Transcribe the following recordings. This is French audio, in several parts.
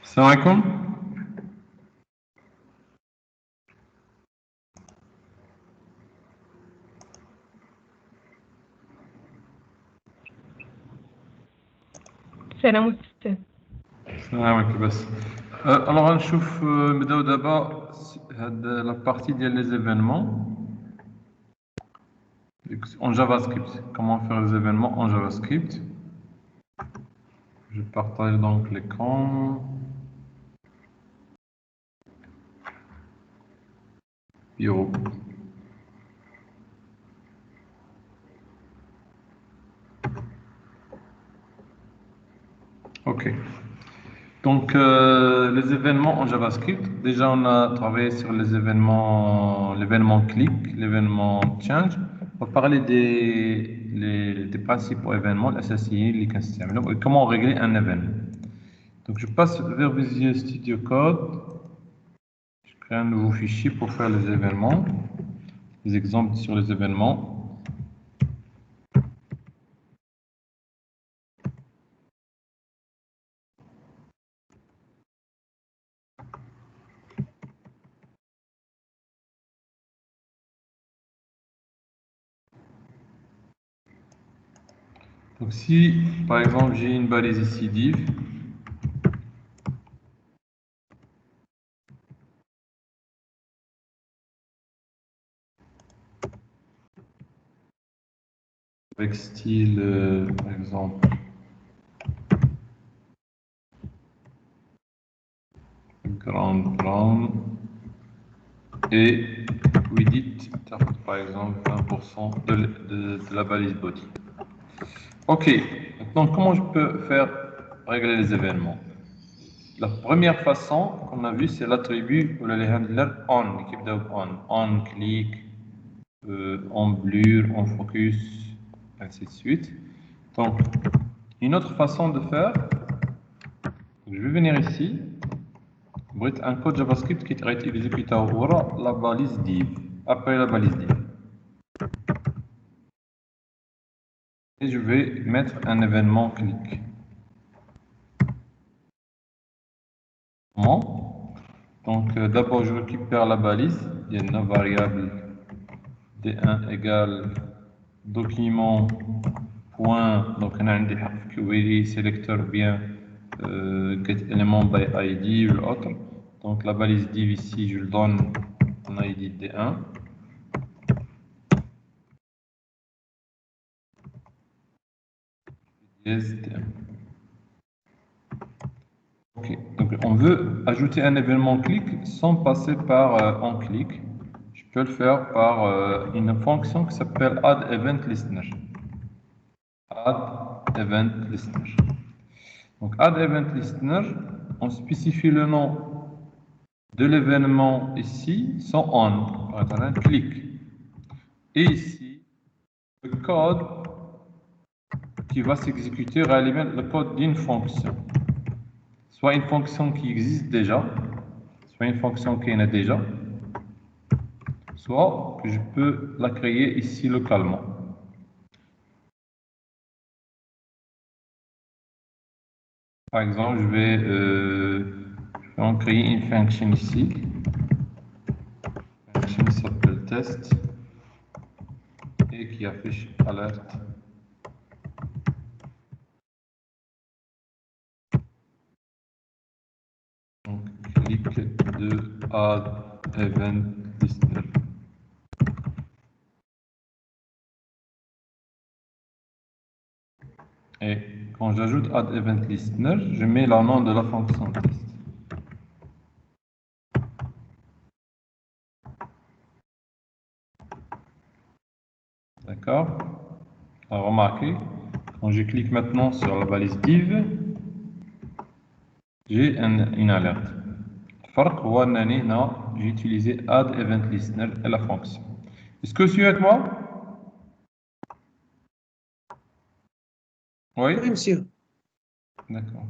Salam alaikum. سلام أستاذ. Salam alaikum. بس. Alors, نشوف نبداو دابا هاد la partie ديال les événements en JavaScript. Comment faire les événements en JavaScript. Je partage donc l'écran. Yo. Ok. Donc, les événements en JavaScript, déjà on a travaillé sur les événements, l'événement click, l'événement change. On va parler des principaux événements, l'associé, les constituants, et comment régler un événement. Donc, je passe vers Visual Studio Code. Je crée un nouveau fichier pour faire les événements, les exemples sur les événements. Donc, si par exemple j'ai une balise ici div, avec style par exemple ground et width par exemple 20% de la balise body. Ok, maintenant comment je peux faire régler les événements? La première façon qu'on a vu c'est l'attribut ou les handlers on, qui on click, on blur, on focus, ainsi de suite. Donc une autre façon de faire, je vais venir ici. بغيت un code JavaScript qui est exécuté ورا la balise div, après la balise div. Et je vais mettre un événement click. Comment? Donc d'abord je récupère la balise, il y a une variable d1 égale document point, donc on a un query sélecteur bien get element by id ou l'autre. Donc la balise div ici je le donne un id d1. Ok, donc on veut ajouter un événement click sans passer par onClick. Je peux le faire par une fonction qui s'appelle addEventListener. addEventListener. Donc addEventListener, on spécifie le nom de l'événement ici sans on, par exemple un click. Et ici, le code qui va s'exécuter réalimente le code d'une fonction. Soit une fonction qui existe déjà, soit une fonction qui en a déjà, soit que je peux la créer ici localement. Par exemple, je vais en créer une fonction ici. La fonction s'appelle test et qui affiche alerte. Donc, clic de add event listener. Et quand j'ajoute add event listener, je mets le nom de la fonction test. D'accord? Alors, remarquez, quand je clique maintenant sur la balise div, j'ai une alerte. الفرق هو أنني هنا j'ai utilisé add event listener et la fonction. Est-ce que tu es avec moi? Oui? Oui, monsieur. D'accord.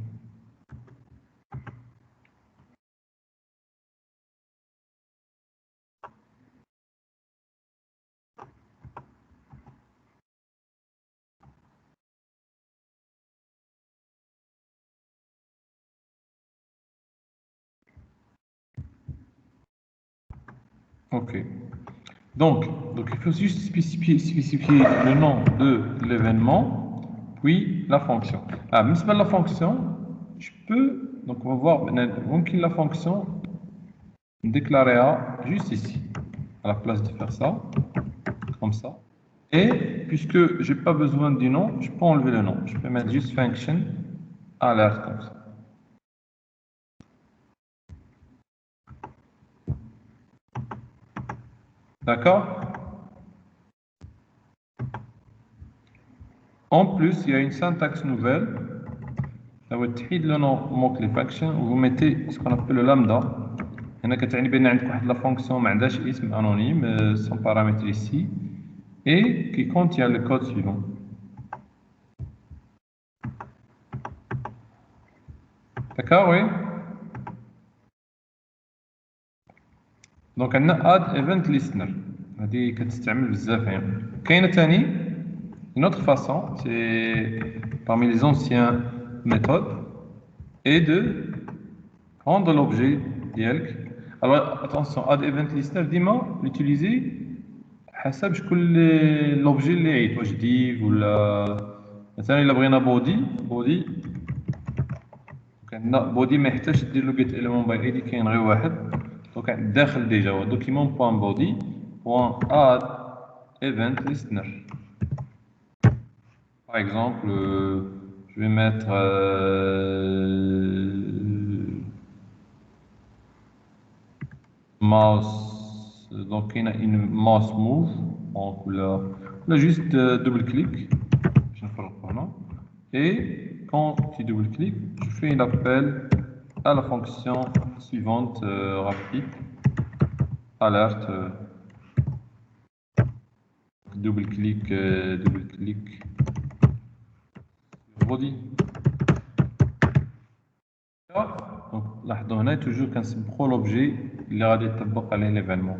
OK. Donc, il faut juste spécifier le nom de l'événement, puis la fonction. Ah, mais c'est pas la fonction, je peux, donc on va voir maintenant, la fonction déclarer juste ici, à la place de faire ça, comme ça. Et puisque j'ai pas besoin du nom, je peux enlever le nom. Je peux mettre juste function alert comme ça. D'accord? En plus, il y a une syntaxe nouvelle. Là, vous تحيد le nom mot-clé function, vous mettez ce qu'on appelle le lambda. هنا كتعني بان عندك واحد لا فونكسيون ما عندهاش اسم anonyme, son paramètre ici, et qui contient le code suivant. D'accord, oui? Donc عندنا add event listener. هذه كتستعمل بزاف يعني. كاينه ثاني une autre façon, c'est parmi les anciennes méthodes, est de prendre l'objet ديالك. Alors attention, add event listener ديما l'utiliser حسب شكون l'objet اللي عيط واش div ولا مثلا الا بغينا body عندنا body ما يحتاجش دير له get element by id كاين غير واحد دونك داخل ديجا هو document.body.add event listener. Par exemple, je vais mettre mouse, donc il y a une mouse move en couleur. Là, juste double-clic, et quand tu double-cliques, je fais un appel à la fonction suivante rapide, alerte, double-clic, body. Donc, لاحظوا هنا toujours كنسبقوا l'objet اللي غادي يطبق عليه l'événement.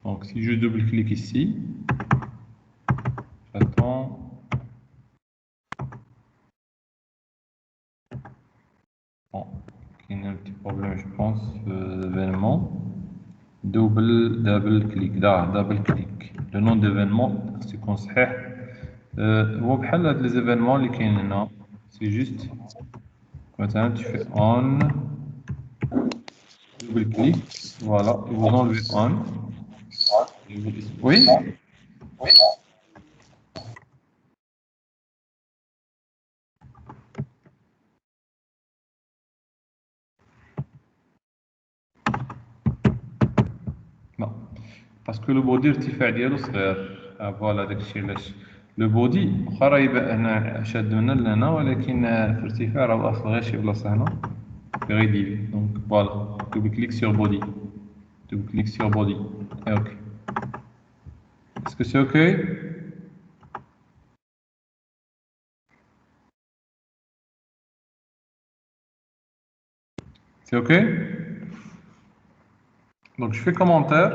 Donc si je double-clique ici, j'attends. Bon, il y a un petit problème je pense l'événement. double-click. Le nom d'événement c'est صحيح هو بحال هاد les événements اللي كاينين هنا. C'est juste مثلا tu fais on double-click, voilà, et vous enlevez on. Oui? Non, parce que le body ارتفاع ديالو صغير. فوالا داكشي علاش لو بودي واخا راه يبان هنا شاد هنا لهنا ولكن في ارتفاع راه واصل غير شي بلاصه هنا غير ديفي. دونك فوالا double clic sur body, double clic sur body et ok. Est-ce que c'est ok? C'est ok? Donc je fais commentaire.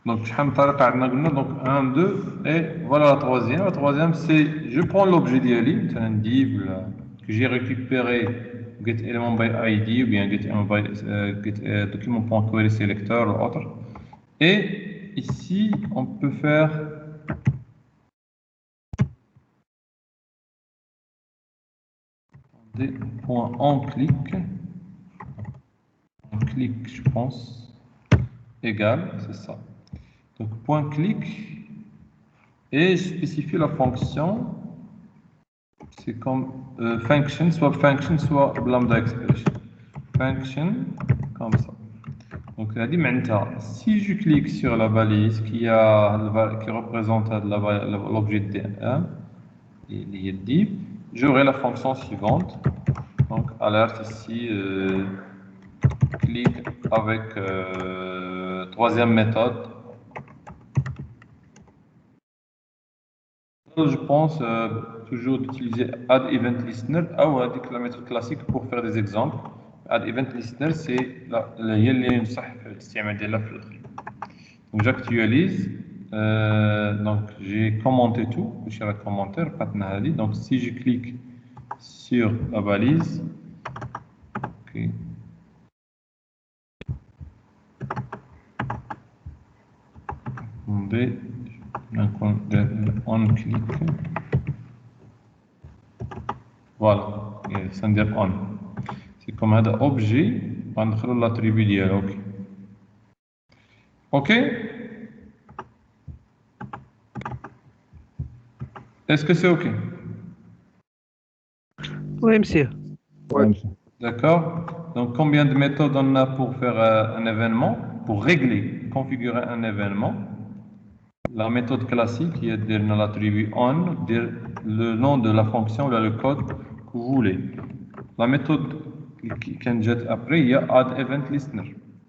Donc شحال من طريقه عندنا قلنا donc 1 2 et voilà la troisième. La troisième c'est je prends l'objet ديالي مثلا div que j'ai récupéré get element by id ou bien get element by get document.query selector ou autre. Et ici on peut faire des points en clic je pense égal, c'est ça. Donc point clic et je spécifie la fonction. C'est comme function, soit lambda expression. Function, comme ça. Donc, la dimenta, si je clique sur la balise qui représente l'objet D1, il dit, j'aurai la fonction suivante. Donc, alerte ici, clique avec troisième méthode. Je pense toujours d'utiliser add event listener ou avec la méthode classique pour faire des exemples. Add event listener c'est اللي ينصح الاستعمال ديالها في الاخر. Donc j'actualise. Donc j'ai commenté tout, j'ai le commentaire donc si je clique sur la balise, ok. B, on click. Voilà, ça veut dire on. C'est comme un objet, on va l'attribut dialogue. Ok? Est-ce que c'est ok? Oui, monsieur. Ouais. D'accord. Donc, combien de méthodes on a pour faire un événement, pour régler, configurer un événement? La méthode classique, qui est de dire l'attribut on, dire le nom de la fonction ou le code que vous voulez. La méthode qui جات après هي add event listener.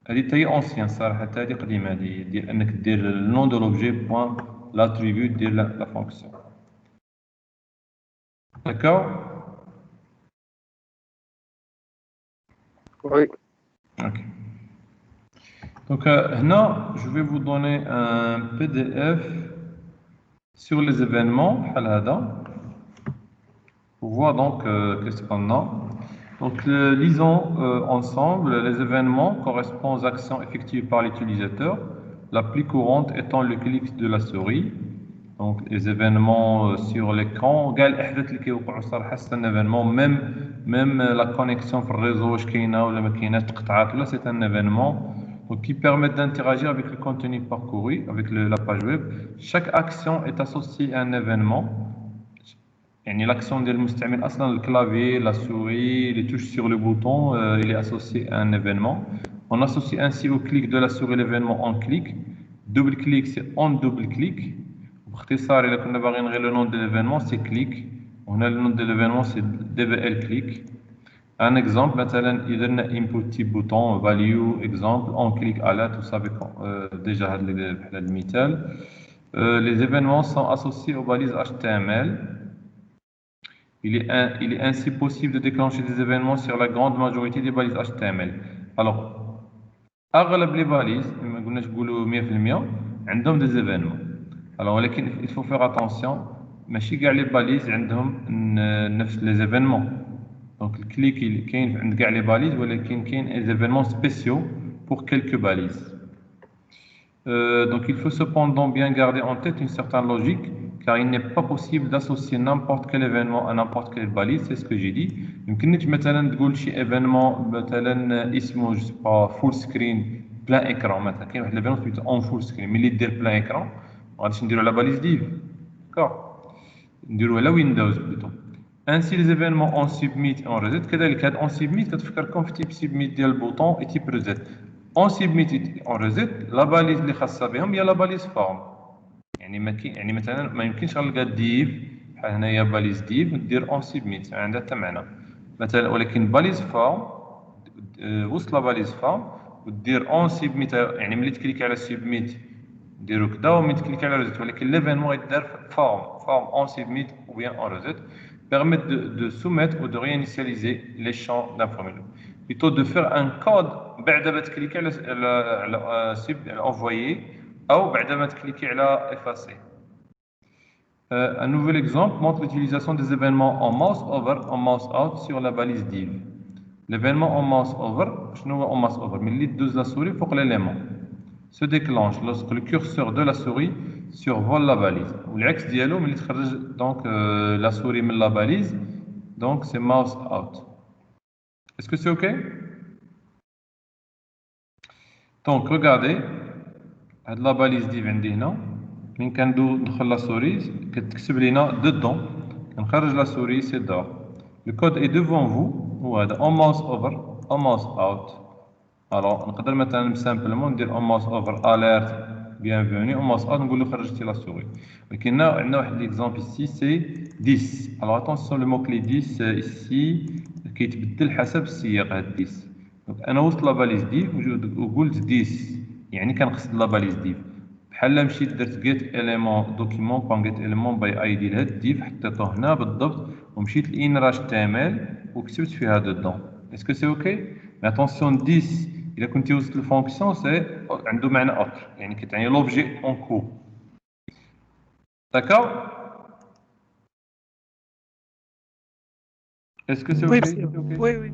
هذه تاهي ancienne صراحة هذه قديمة هذه ديال انك دير le nom de l'objet point l'attribut ديال la fonction. D'accord? Oui. Ok. Donc là, je vais vous donner un PDF sur les événements بحال هذا. Pour voir donc qu'est-ce qu'on a. Donc lisons ensemble. Les événements correspondent aux actions effectuées par l'utilisateur, la plus courante étant le clic de la souris. Donc les événements sur l'écran, كاع الأحداث اللي كيوقعوا صراحة c'est un événement, même la connexion في الريزو واش كاينة ولا ما كايناش تقطعات ولا c'est un événement. Donc, qui permettent d'interagir avec le contenu parcouru, avec la page web. Chaque action est associée à un événement. يعني l'action ديال المستعمل اصلا الكلافي la souris les touches sur le bouton il est associé à un événement. On associe ainsi au clic de la souris l'événement en clic. Double clic c'est en double clic. باختصار الا كنا باغيين غير le nom de l'événement c'est clic. هنا le nom de l'événement c'est dbl clic. Un exemple مثلا اذا درنا input type bouton value exemple on click alert vous savez déjà بحال هذا المثال. Les événements sont associés aux balises HTML. Il est ainsi possible de déclencher des événements sur la grande majorité des balises HTML. Alors, أغلب les balises, ما قلناش نقولوا 100% عندهم des événements. Alors, ولكن il faut faire attention, ماشي كاع les balises عندهم نفس les événements. Donc, le clic كاين عند كاع les balises ولكن كاين des événements spéciaux pour quelques balises. Donc, il faut cependant bien garder en tête une certaine logique, car il n'est pas possible d'associer n'importe quel événement à n'importe quelle balise, c'est ce que j'ai dit. يمكنك مثلا تقول شي événement مثلا اسمه je sais pas full screen plein écran مثلا كاين واحد l'événement سميتو on full screen ملي دير plein écran ما غاديش نديرو على باليز div d'accord نديرو على ويندوز plutôt. Ainsi les événements on submit et on reset كذلك هاد on submit كتفكركم في type submit ديال البوطون et type reset. On submit on reset la balise اللي خاصة بهم هي la balise form. يعني مثلا ما يمكنش غنلقى div بحال هنايا باليز div ودير on submit عندها حتى معنى مثلا ولكن باليز form وسط la باليز form ودير on submit يعني ملي تكليك على submit نديرو كدا وملي تكليك على reset ولكن l'événement يدار form on submit ou bien on reset permettent de soumettre ou de réinitialiser les champs d'information. Plutôt de faire un code بعد ما تكليكي على envoyer أو بعد ما تكليكي على effacer. Un nouvel exemple montre l'utilisation des événements en mouse over, en mouse out sur la balise div. L'événement en mouse over, شنو هو en mouse over ملي تدوز la souris فوق l'élément se déclenche lorsque le curseur de la souris survole la balise. والعكس ديالو ملي تخرج donc la souris من la balise donc c'est mouse out. Est-ce que c'est OK? Donc regardez هاد la balise div عندي هنا ملي كندخل la souris كتكتب لينا dedans كنخرج la souris c'est dehors. Le code est devant vous هو هذا on mouse over on mouse out. Alors نقدر مثلا simplement ندير on mouse over alert bienvenue on mouse out نقول له خرجتي la souris. ولكن عندنا واحد l'exemple ici c'est 10. Alors attention le mot clé 10 ici كيتبدل حسب السياق هاد 10. Donc انا وسط la balise div وقلت 10 يعني كنقصد la balise div. بحال مشيت درت get element document point get element by id لهاد div حطيته هنا بالضبط ومشيت لإنراج تامل وكتبت فيها dedans. Est-ce que c'est OK? Mais attention 10 إلا كنتي وسط الفونكسيون سي عنده معنى آخر يعني كتعني l'objet en cours. D'accord? Est-ce que c'est OK? Oui, oui.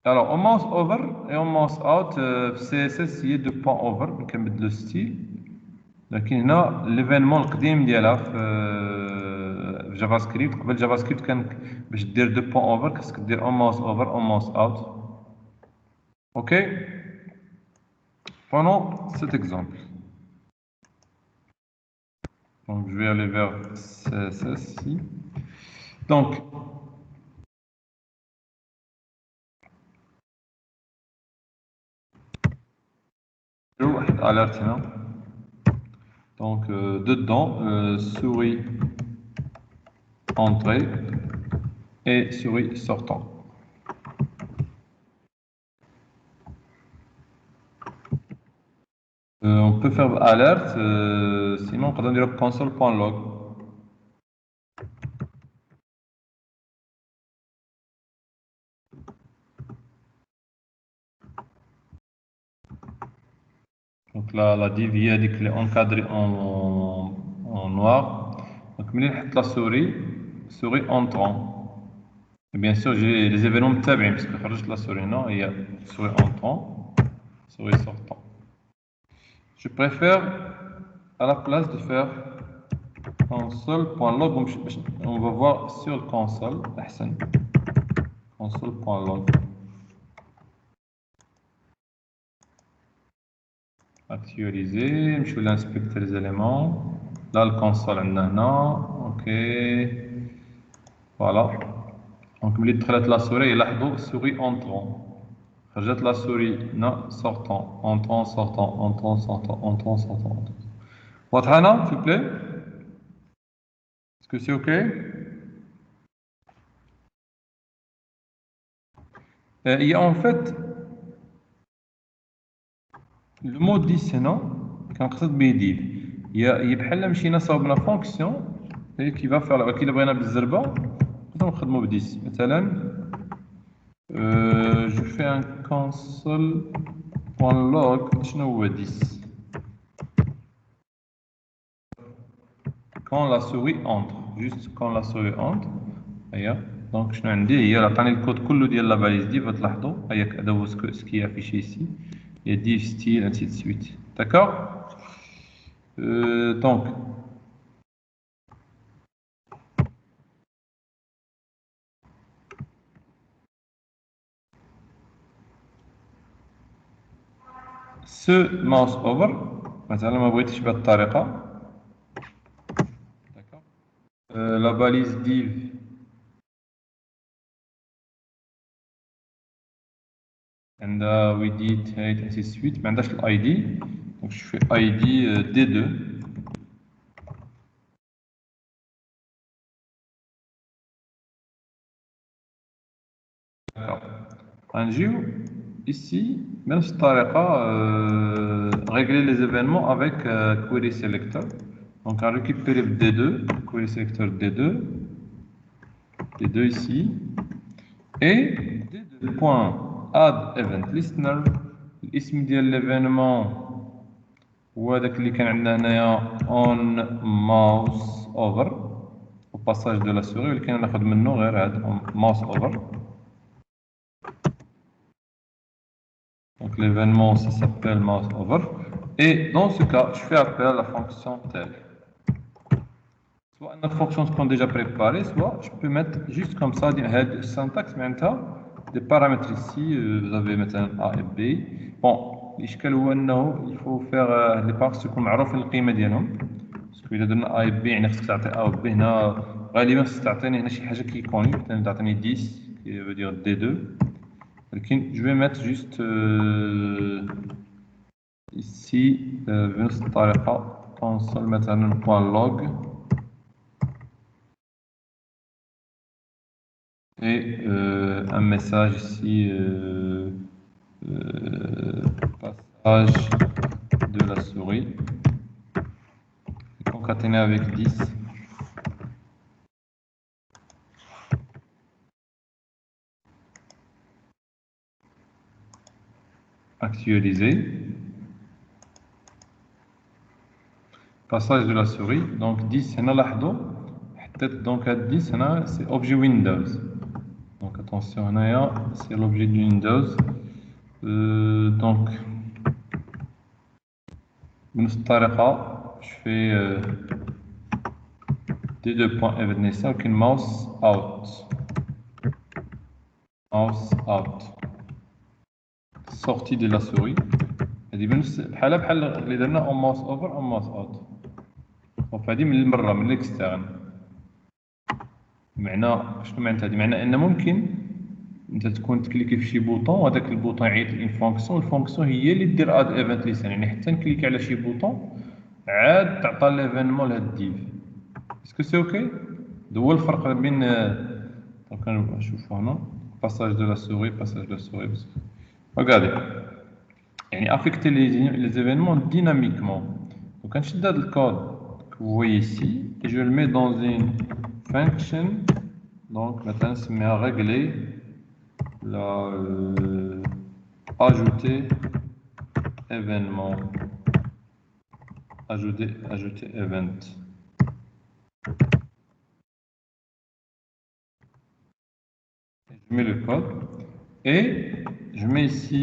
Alors on mouse over et on mouse out CSS il y a deux points over كنبدلو ستيل لكن هنا ليفينمون القديم ديالها في جافا سكريبت. قبل جافا سكريبت كان باش دير دو بوان اوفر خاصك دير اون ماوس اوفر اون ماوس اوت. اوكي. Prenons cet exemple. Donc je vais aller vers ceci. Donc alerte هنا. Donc dedans souris entrée et souris sortant. On peut faire alerte, sinon on peut dire console.log. Donc la div est encadrée en noir. Donc je vais la souris entrant. Et bien sûr j'ai les événements متابعين parce que خرجت la souris non, il y a souris entrant, souris sortant. Je préfère à la place de faire console.log, on va voir sur le console, console.log. Actualiser, je vais inspecter les éléments. Là, le console, ok. Voilà. Donc, je vais la souris et la souris entrant. Je la souris, non, sortant, entrant, sortant, entrant, sortant, entrant, sortant. Wathana, s'il vous plaît. Est-ce que c'est ok? Il y a en fait le mot dissénant كنقصد به ديف هي بحال مشينا صاوبنا فونكسيون qui va faire كي بغينا بالزربه نقدروا نخدموا بديس مثلا je fais un console.log شنو هو ديس quand la souris entre juste quand la souris entre هيا دونك شنو عندي هي عطاني الكود كله ديال لا باليز ديف تلاحظوا هيا هذا هو سكي افيشي ici et div style ainsi de suite. D'accord? Donc ce mouse over مثلا ما بغيتش بهذه الطريقه. D'accord? La balise div عندها widget height ainsi de suite ما عندهاش الاي دي دونك je fais id d2. غنجيو ici بنفس الطريقه régler les événements avec query selector. Donc on récupère d2 query selector d2 ici et d2.add event listener الاسم ديال l'événement هو داك اللي كان عندنا هنايا on mouse over au passage de la souris اللي كاين ناخذ منه غير هذا mouse over. Donc l'événement ça s'appelle mouse over et dans ce cas je fais appel à la fonction telle. Soit notre fonction sont déjà préparée, soit je peux mettre juste comme ça head syntaxe maintenant des paramètres ici vous avez maintenant a et b. Bon الاشكال هو انه il faut faire les paramètres يكون معروفين القيمه ديالهم باسكو الا درنا a et b يعني خصك تعطي a و b هنا غالبا خصك تعطيني هنا شي حاجه كي كوني مثلا تعطيني 10 qui veut dire d2 ولكن je vais mettre juste ici بنفس الطريقه console مثلا .log et un message ici passage de la souris concaténé avec 10. Actualiser. Passage de la souris. Donc 10 هنا لاحظوا حطيت donc 10 هنا c'est objet Windows. Donc attention هنايا c'est l'objet de Windows. Donc بنفس الطريقة je fais des deux points event nation qu'une mouse out. Mouse out. Sortie de la souris. هذه بحال اللي درنا اون ماوس اوفر اون ماوس اوت. وهذه من المره من الاكسترن. معنى شنو معناتها هذه؟ معنى ان ممكن انت تكون تكليكي في شي بوطون وهذاك البوطون يعيط لين فونكسيون، الفونكسيون هي اللي دير اد ايفنت ليسن، يعني حتى نكليكي على شي بوطون عاد تعطى ليفينمون لهاد الديف. اسكو سي اوكي؟ هذا هو الفرق بين دونك نشوفو هنا باساج دو لا سوري باساج دو لا سوري. Regardez, يعني affecter les événements dynamiquement. Donc un chef de code que vous voyez ici, et je le mets dans une function. Donc maintenant, ça met à régler la ajouter événement, ajouter event. Je mets le code et je mets ici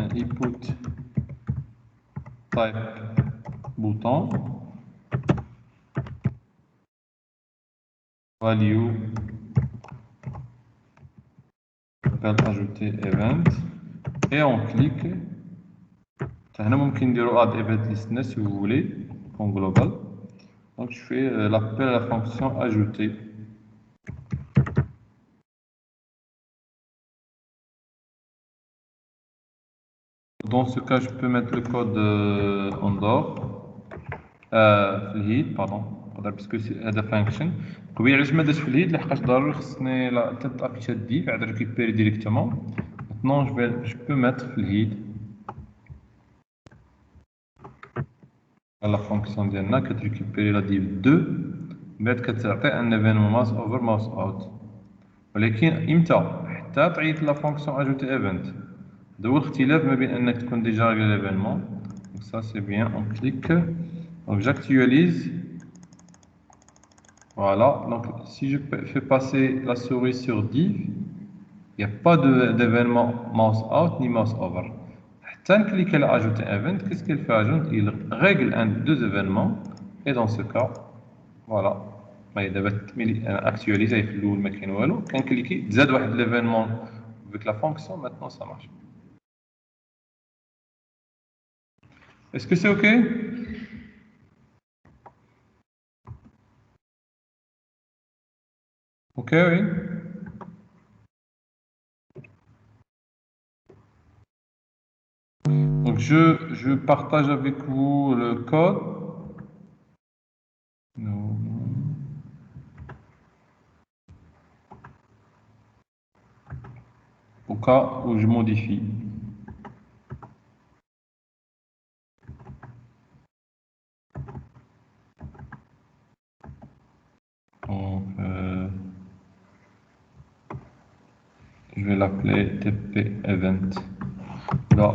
un input type bouton value ajouter event et on clique. هنا ممكن نديرو add event listener si vous voulez en global. Donc je fais l'appel à la fonction ajouter. Dans ce cas, je peux mettre le code en dehors, في الهيد pardon, puisque c'est هذا function. كوي علاش ما درتش في الهيد؟ لحقاش ضروري خصني تلات ابيشات ديف عاد récupérer directement. Maintenant je peux mettre في الهيد la fonction ديالنا كتريكوبيري لا ديف 2 بعد كتعطي ان ايفينمون ماوس اوفر ماوس اوت. ولكن امتى؟ حتى تعيط لا فونكسيون اجوتي ايفنت. هذا هو الاختلاف ما بين انك تكون ديجا ريغلي ليفينمون. دونك سا سي بيان اون كليك دونك j'actualise. Voilà, donc si je fais passer la souris sur div, il n'y a pas d'événement mouse out ni mouse over. حتى نكليك على ajouter event, qu'est-ce qu'il fait ajoute? Il règle deux événements et dans ce cas voilà دابا actualise في الاول ما كاين والو كنكليكي تزاد واحد l'événement avec la fonction. Maintenant ça marche. Est-ce que c'est ok? Ok, oui. Donc je partage avec vous le code. Non. Au cas où je modifie. Donc, je vais l'appeler TP event. Là,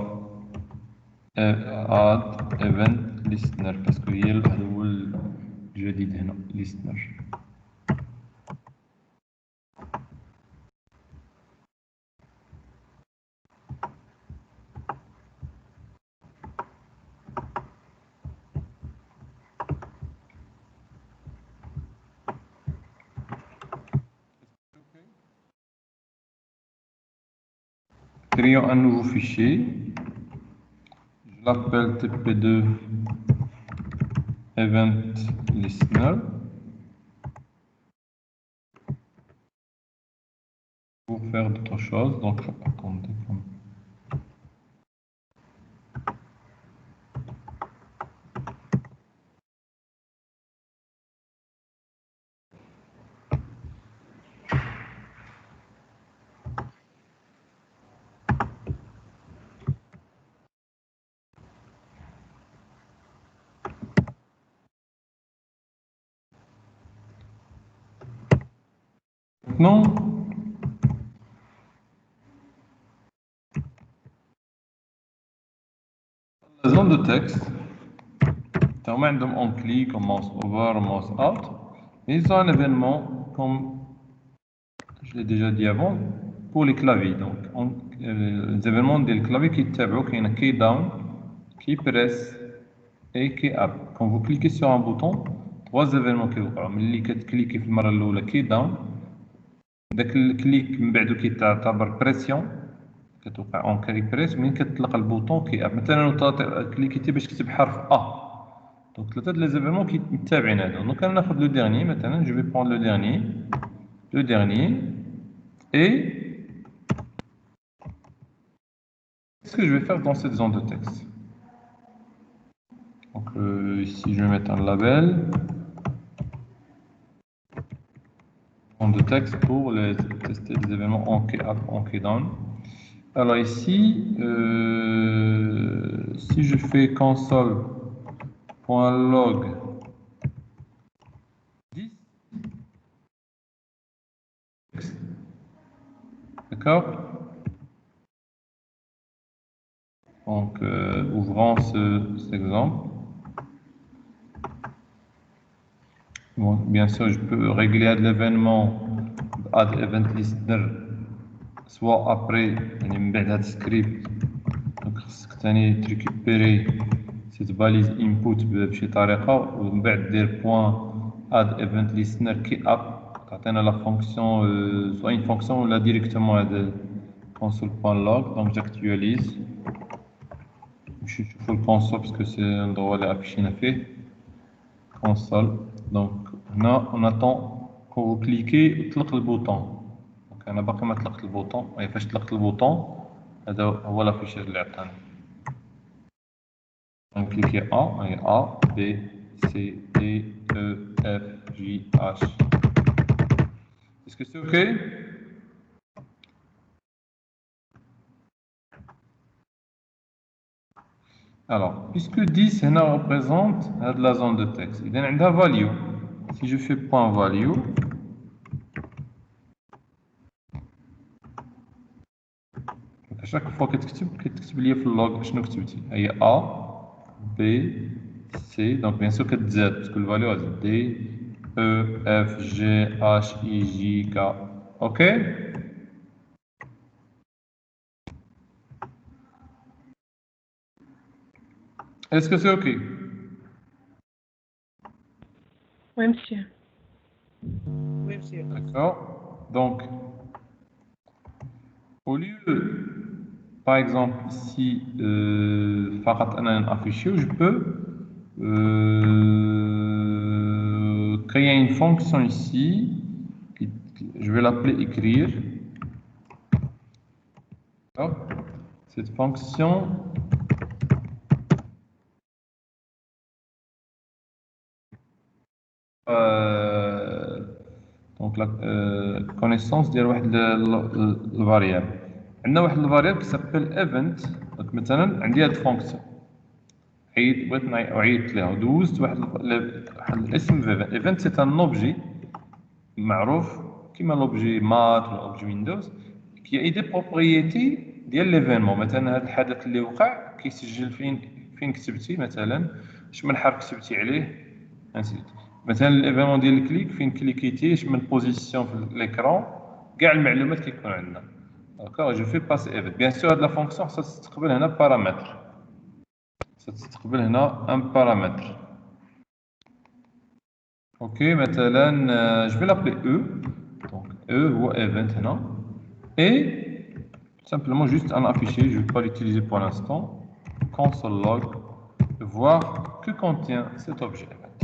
add event listener parce que هي هو الجديد هنا listener. Créons un nouveau fichier. Je l'appelle TP2 event listener. Pour faire d'autres choses, donc attendez. Maintenant, la zone de texte, on clique, on mouse over, on mouse out. Et ils ont un événement, comme je l'ai déjà dit avant, pour les claviers. Donc, les événements des claviers qui tablent, qui est un key down, key press et key up. quand vous cliquez sur un bouton 3 événements كيوقعوا ملي كتكليكي في المره الاولى كي داون داك الكليك من بعدو كيتعتبر بريسيون كتوقع اون كاري بريس ملي كتطلق البوطون كي اب مثلا كليكيتي باش تكتب حرف ا دونك ثلاثه د لي زيفيرمون متابعين هادو دونك انا ناخذ لو ديرني مثلا جو في برون لو ديرني et qu'est-ce que je vais faire dans cette zone de texte. Donc ici je vais mettre un label zone de texte pour les tester les événements en key up, en key down. Alors ici, si je fais console.log 10, d'accord? Donc ouvrons cet exemple. Bon, bien sûr, je peux régler l'événement add event listener soit après من بعد هذا السكريبت دونك خصك ثاني تريكوبيري cette balise input بشي طريقه ومن بعد دير point add event listener key up تعطينا لا فونكسيون soit une fonction ولا directement هذا console.log donc j'actualise باش نشوفوا الكونسول باسكو سي اندروا اللي افيشينا فيه console donc هنا on attend quand vous cliquez وتطلق البوطون انا باقي ما طلقت البوطون اي فاش طلقت البوطون هذا هو لافيشير اللي عطاني نكليكي ا اي ا بي سي دي او اف جي اش اسكو سي اوكي alors puisque 10 هنا représente هاد la zone de texte اذا عندها value si je fais point value chaque fois كتكتب لي في اللوغ شنو كتبتي هي A B C donc bien sûr كتزاد باسكو الفاليو غتزيد D E F G H I J K OK est-ce que c'est OK Oui monsieur. Oui monsieur. D'accord donc au lieu par exemple ici فقط أنا نافيشيو je peux créer une fonction ici je vais l'appeler écrire cette fonction donc la connaissance ديال واحد الفاريابل عندنا واحد الفاريابل qui s'appelle event donc مثلا عندي هاد الفونكسيون بغيت عيطت ليها ودوزت واحد الاسم event c'est un objet معروف كيما لوبجي مات ولا اوبجي ويندوز كي اي دي بروبريتي ديال ليفينمون مثلا هذا الحدث اللي وقع كيسجل فين كتبتي مثلا شمن حرف كتبتي عليه نسيت مثلا الايفينمون ديال الكليك فين كليكيتي شمن بوزيسيون في الاكران كاع المعلومات كيكون عندنا داكوغ جو في باسي ايفيت بيان سور هاد لا فونكسيون ستستقبل هنا بارامتر ستستقبل هنا ان بارامتر اوكي مثلا جو في لابلي او دونك او هو ايفنت هنا et simplement juste un affiché, je ne vais pas l'utiliser pour l'instant, console log, voir que contient cet objet event.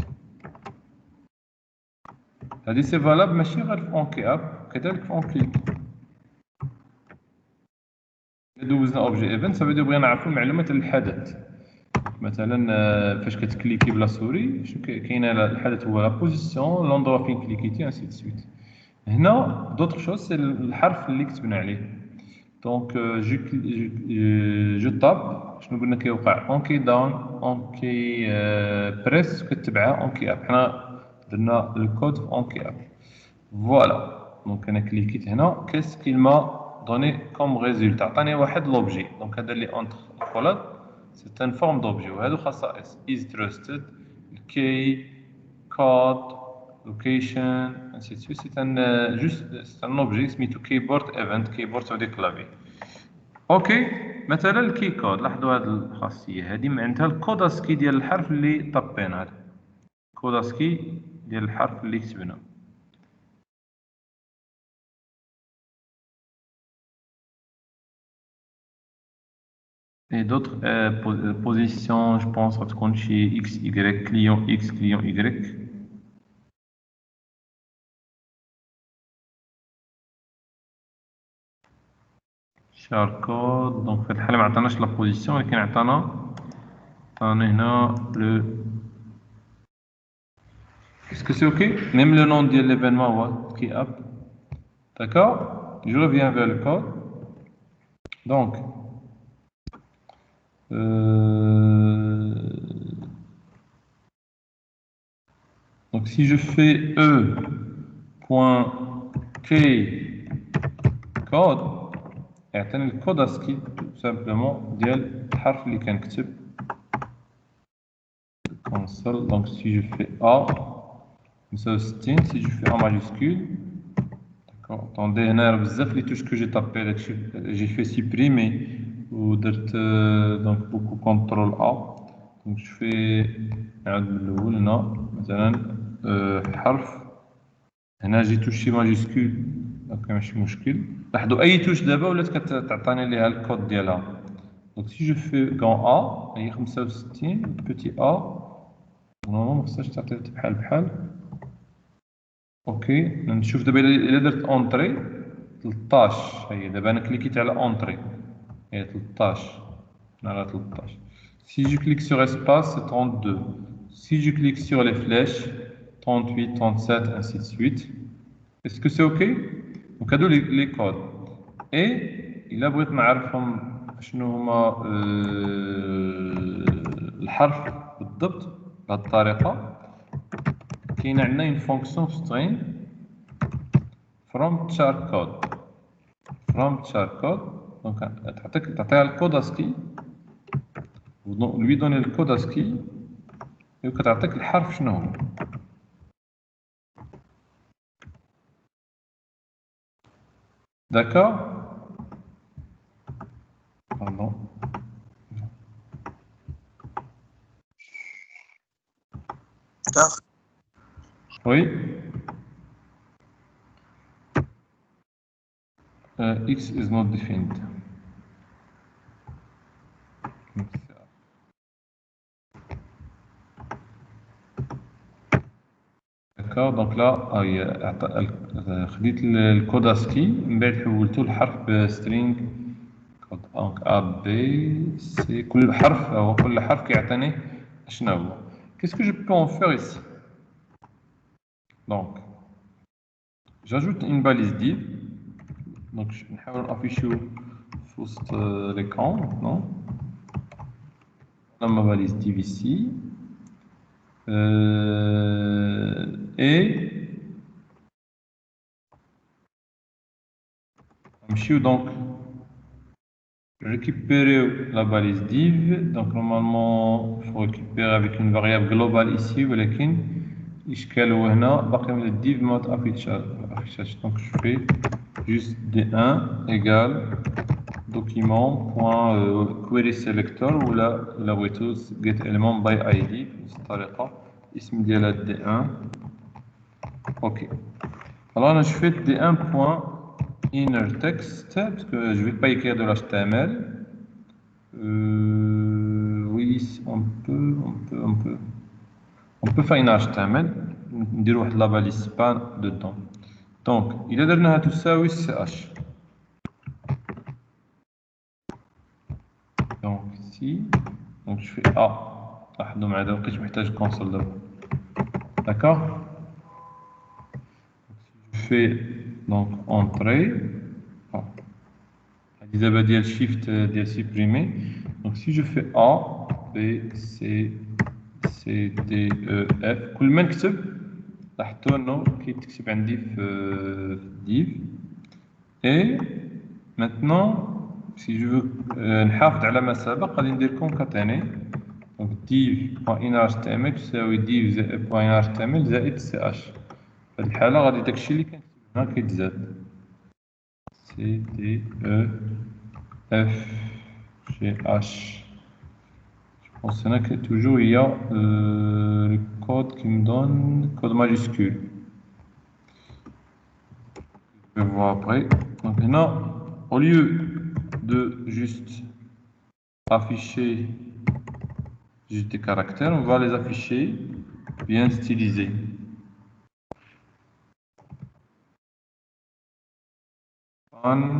C'est valable ماشي غير en key-up كذلك en click. دوزنا objet event ça veut dire بغينا نعرفوا المعلومات الحدث مثلا فاش كتكليكي بلا سوري شنو كاينه الحدث هو لا بوزيسيون لوندروا فين كليكيتي انسي دو سويت هنا دوطر شوز سي الحرف اللي كتبنا عليه دونك جو تاب شنو قلنا كيوقع اون كي داون اون كي بريس كتبعها اون كي اب حنا درنا الكود في اون كي اب فوالا دونك انا كليكيت هنا كيس كيل ما دوني كوم ريزولتا عطاني واحد لوبجي دونك هذا اللي اونتر كولاد سي ان فورم دوبجي وهادو خصائص از تراستد الكي كود location ainsi de suite c'est un objet سميتو keyboard event keyboard سو دي كلافي اوكي مثلا الكي كود لاحظوا هذه الخاصيه هذه معناتها الكود اسكي ديال الحرف اللي طبق طابين هذا كود اسكي ديال الحرف اللي كتبنا. Et d'autres positions, je pense, غتكون شي X, Y, client X, client Y. شار كود. دونك في الحالة ما عطاناش لا بوزيسيون ولكن عطانا هنا le. Est-ce que c'est OK? Même le nom de l'événement هو qui up. D'accord? Je reviens vers le code. Donc donc si je fais e.create code يعطيني الكود اسكي tout simplement ديال الحرف اللي كنكتب console. Donc si je fais A 65, si je fais A majuscule, d'accord, attendez هنا بزاف لي touches que j'ai tapé داكشي j'ai fait supprimer ou درت donc beaucoup contrôle A. donc je fais نعاود من الاول هنا مثلا حرف هنا جي توشي ماجيسكول دونك ماشي مشكل. لاحظوا اي توش دابا ولات كتعطيني ليها الكود ديالها. دونك سي جو في كون ا هي 65 بوتي ا نورمالمون ما خصهاش تعطي بحال اوكي. نشوف دابا الا درت اونطري 13 هي دابا انا كليكيت على اونطري هي 13 على 13. Si je clique sur espace, c'est 32. Si je clique sur les flèches, 38, 37, ainsi de suite. Est-ce que c'est OK? Donc, هادو les codes. Et إلا بغيت نعرفهم شنو هما الحرف بالضبط بهاد الطريقة كاين عندنا une fonction string from char code. From char code. Donc تعطيها الكود اسكي lui donner le code ASCII وكتعطيك الحرف شنو هو. D'accord? Pardon. Oui. X is not defined. D'accord, donc là خديت الكود اسكي من بعد حولته لحرف string. donc A B C كل حرف كيعطيني شنو هو. Qu'est-ce que je peux en faire ici? Donc j'ajoute une balise div. donc نحاول نافيشيو في وسط l'écran maintenant. ma balise div ici et donc récupérer la balise div. donc normalement il faut récupérer avec une variable globale ici ولكن الاشكال هو هنا باقي من الdiv ما تافيشاش. donc je fais juste d1 égale document.query selector ولا بغيتو get element by id بنفس الطريقه اسم ديالها d1. ok. alors là je fais d1.inner text parce que je vais pas écrire de l'html. oui on peut faire une html ندير واحد la balise span dedans. donc الا درناها تساوي ch. donc ici donc je fais A. لاحظوا معايا دابا بقيت محتاج console دابا. d'accord. je fais donc entrée. هادي دابا ديال shift ديال supprimer. donc si je fais A B C C D E F كل ما نكتب لاحظتوا انه كيتكتب عندي في div. et maintenant si je veux نحافظ على ما سبق غادي ندير concatener. donc div.innerhtml تساوي div.innerhtml زائد ch. في هذه الحاله غادي داكشي اللي كنكتب هنا كيتزاد C D E F G H. je On que toujours il y a le code qui me donne code majuscule. Je vais voir après. Donc maintenant, au lieu de juste afficher juste des caractères, on va les afficher bien stylisés. Span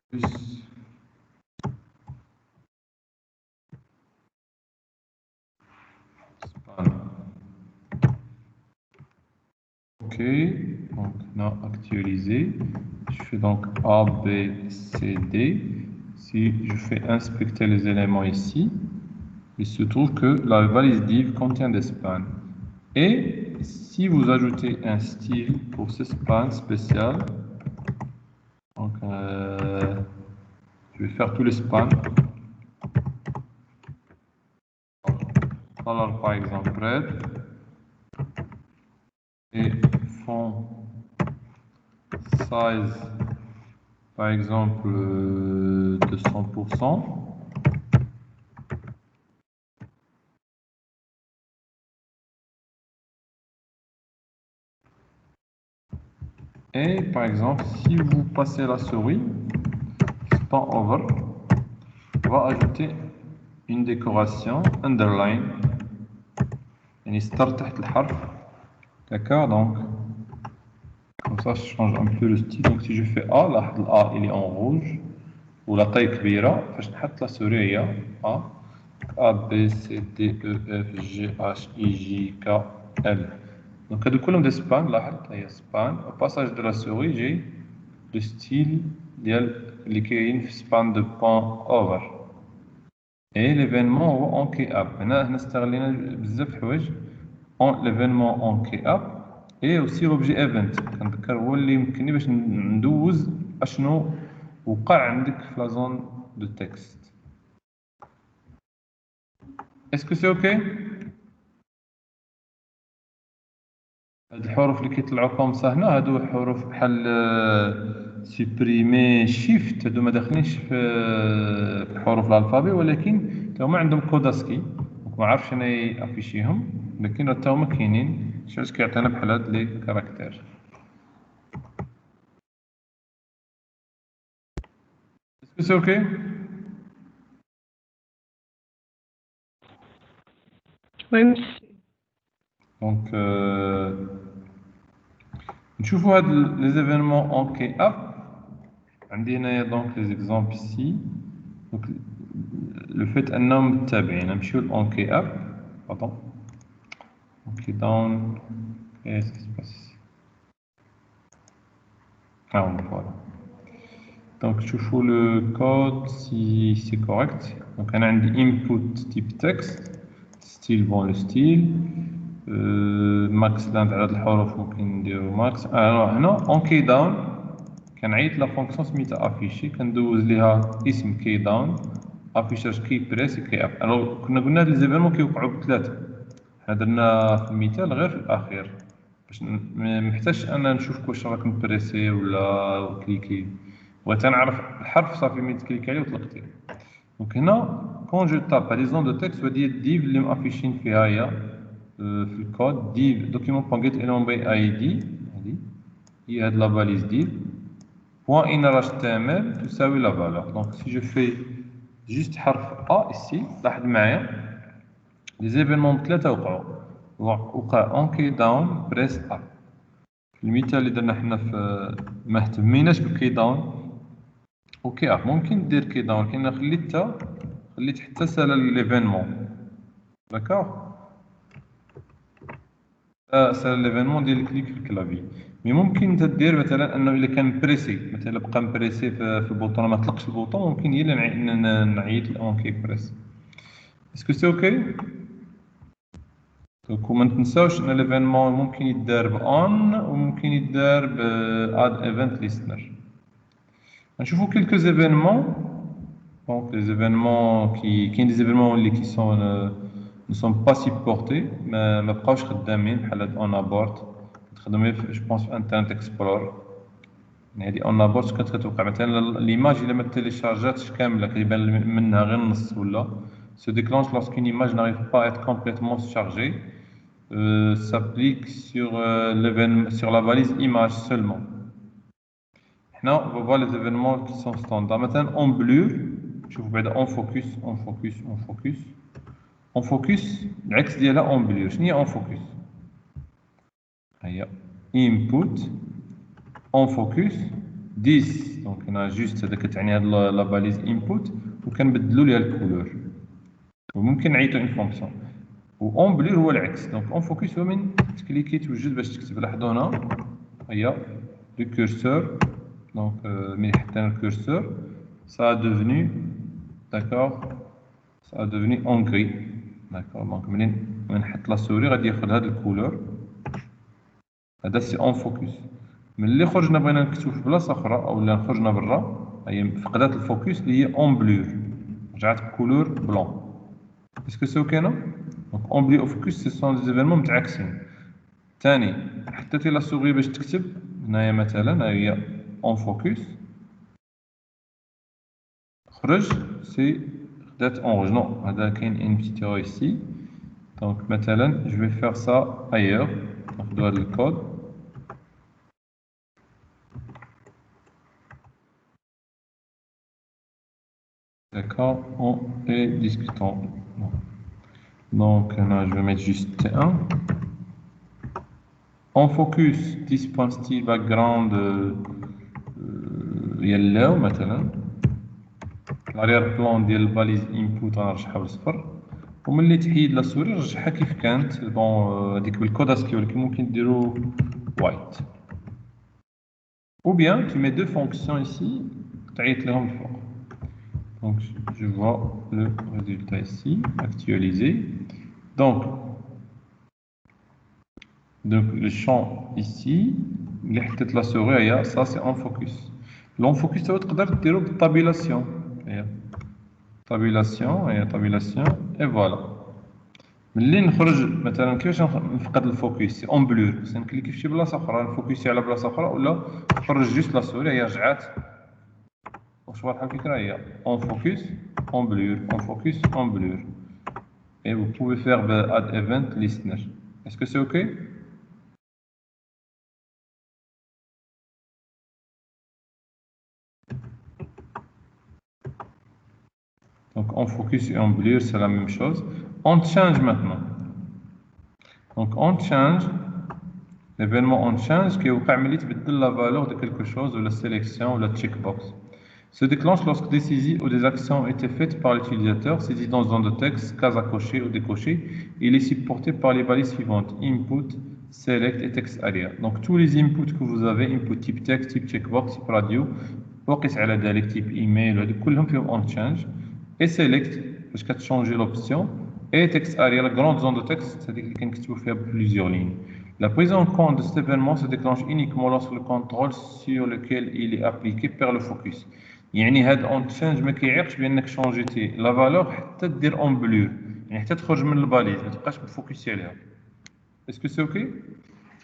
plus span. OK, donc on a actualisé. Je fais donc A, B, C, D. Si je fais inspecter les éléments ici, il se trouve que la valise div contient des spans. Et si vous ajoutez un style pour ce span spécial, donc je vais faire tous les spans. Alors par exemple red et font size par exemple de 100%. Et par exemple, si vous passez la souris, span over, on va ajouter une décoration underline. Et start تحت الحرف. D'accord, donc comme ça je change un peu le style. Donc si je fais A, là le A il est en rouge ou la taille كبيرة فاش نحط la souris هي A A B C D E F G H I J K L. Donc هادو كلهم دي سبان. لاحظ هي سبان. Au passage de la souris j'ai le style ديال اللي كاين في span de point over. Et l'événement هو en key up. هنا استغلينا بزاف حوايج l'événement en key up et aussi l'objet event. كنذكر هو اللي يمكنني باش ندوز اشنو وقع عندك في la zone de texte. Est-ce que c'est OK؟ هاد الحروف اللي كيطلعوكم هنا هادو حروف بحال سوبريمي شيفت، هادو ما داخلينش في حروف الالفابي، ولكن تا هما عندهم كود اسكي دونك ما عرفتش انا افيشيهم، لكن تا هما كاينين. شوف كيعطينا بحال هاد لي كاركتير. Est-ce que c'est OK؟ Oui, monsieur. Donc نشوفوا هاد les événements en key up. عندي هنايا donc les exemples ici. Donc le fait انهم متابعين نمشيو en key up. Pardon. Ok, down. Qu'est-ce qui se passe ici? Ah, voilà. Donc, je fous le code si c'est correct. Donc, on a un input type texte, style bon le style, max l'intérieur de الحروف ممكن نديرو max. Alors هنا en key down كنعيط لا فونكسيون سميتها افيشي كندوز ليها اسم key down افيشاج كي بريس كي اب. alors كنا قلنا هاد لي زيفينمون كيوقعوا بثلاثه، حنا درنا في المثال غير في الاخير باش ما محتاجش انا نشوف واش راك مبريسي ولا كليكي، بغيت نعرف الحرف صافي ملي تكليكي عليه وطلقتيه. دونك هنا كون جو تاب هادي زون دو تكست ودي الديف اللي مافيشين فيها هي في الكود ديف دوكيمون بون جيت اليمون باي اي دي، هي هاد لا فاليز ديف بوان انر اش تي ام ال تساوي لا فالور. دونك سي جو في جوست حرف ا اسي لاحظ معايا لي زيفينمون بثلاثه وقع اون كي داون بريس اب. في المثال اللي درنا حنا في ما اهتميناش بالكي داون وكي اب، ممكن دير كي داون لكن خليت حتى سالا ليفينمون. داكوغ سالا ليفينمون ديال الكليك في الكلافي. مي ممكن انت دير مثلا انه الا كان بريسي مثلا بقى مبريسي في البوطون ما طلقش البوطون، ممكن هي اللي نعيط الاون كي بريس. اسكو سي اوكي؟ دونك وما تنساوش ان ليفينمون ممكن يدار بأون وممكن يدار باد ايفنت ليستنر. نشوفو كيلكو زيفينمون. دونك لي زيفينمون كاين دي زيفينمون اللي كي سون ne sont pas supportés ما بقاوش خدامين بحال هاد اون ابورت تخدمي جو بونس في انترنت اكسبلور. يعني هذه اون ابورد كتوقع مثلا ليماج الا ما تيليشارجاتش كامله كيبان منها غير النص ولا se déclenche lorsqu'une image n'arrive pas à être complètement chargée s'applique sur l'événement sur la valise image seulement. Là, on va voir les événements qui sont standards. Maintenant, en blur, je vous vais en focus, en focus, en focus. En focus, l'axe ديالها en blur. شنو هي en focus؟ هي input en focus 10. Donc on a juste هذا كتعني هاد لا باليز input وكنبدلوا ليها الكولور. وممكن نعيطوا une fonction. و en blur هو العكس. Donc en focus هو من تكليكي توجد باش تكتب. لاحظوا هنا هي le curseur. Donc من حطينا الكورسور ça a devenu d'accord ça a devenu en gris d'accord donc منين نحط لا سوري غادي ياخذ هذا الكولور هذا سي اون فوكس ملي خرجنا بغينا نكتبو في بلاصه اخرى اولا خرجنا برا هي فقدات الفوكس اللي هي اون بلور رجعت بكولور بلون اسكو سي اوكي دونك اون بلور او فوكس سي سون دي زيفينمون متعاكسين ثاني حطيتي لا سوري باش تكتب هنايا مثلا هي en focus خرج c'est خدات en rouge non هذا كاين une petite erreur ici donc مثلا je vais faire ça ailleurs ناخذ هذا الكود d'accord et discutons donc là je vais mettre juste T1 en focus dispense background yellow مثلا الارير بلان ديال الباليز انبوت غنرجعها بالصفر وملي تحيد لا سوري رجعها كيف كانت بون هذيك بالكود اسكي ولكن ممكن ديرو وايت ou bien tu mets deux fonctions ici تعيط لهم الفوق donc je vois le résultat ici actualisé donc le champ ici اللي حطيت لا سوري هي ça c'est en focus l'en focus تقدر ديرو بالtabulation tabulation et tabulation et voilà ملي نخرج مثلا كيفاش نفقد الفوكس اون بلور نكليكي في شي بلاصه اخرى نفوكسي على بلاصه اخرى ولا نخرج جوست لا سوري هي رجعات واش واضحه الفكره هي اون فوكس اون بلور اون فوكس اون بلور et vous pouvez faire add event listener est-ce que c'est ok donc en focus et en blur c'est la même chose on change maintenant donc on change l'événement on change qui est ملي تبدل la valeur de quelque chose ou la sélection ou la checkbox se déclenche lorsque des saisies ou des actions ont été faites par l'utilisateur saisie dans un de texte case à cocher ou décocher il est supporté par les balises suivantes input select et text area donc tous les inputs que vous avez input type text type checkbox type radio وقس على ذلك type email هذوك كلهم فيهم on change et select باش كتشونجي l'option et text area la grande zone de texte هذيك اللي كنكتبوا فيها plusieurs lignes La prise en compte de cet événement se déclenche uniquement lorsque le contrôle sur lequel il est appliqué perd le focus. يعني هاد on change ما كيعيقش بانك شونجيتي لا فالور حتى دير اون بلور يعني حتى تخرج من الباليز ما تبقاش مفوكسي عليها. اسكو سي اوكي؟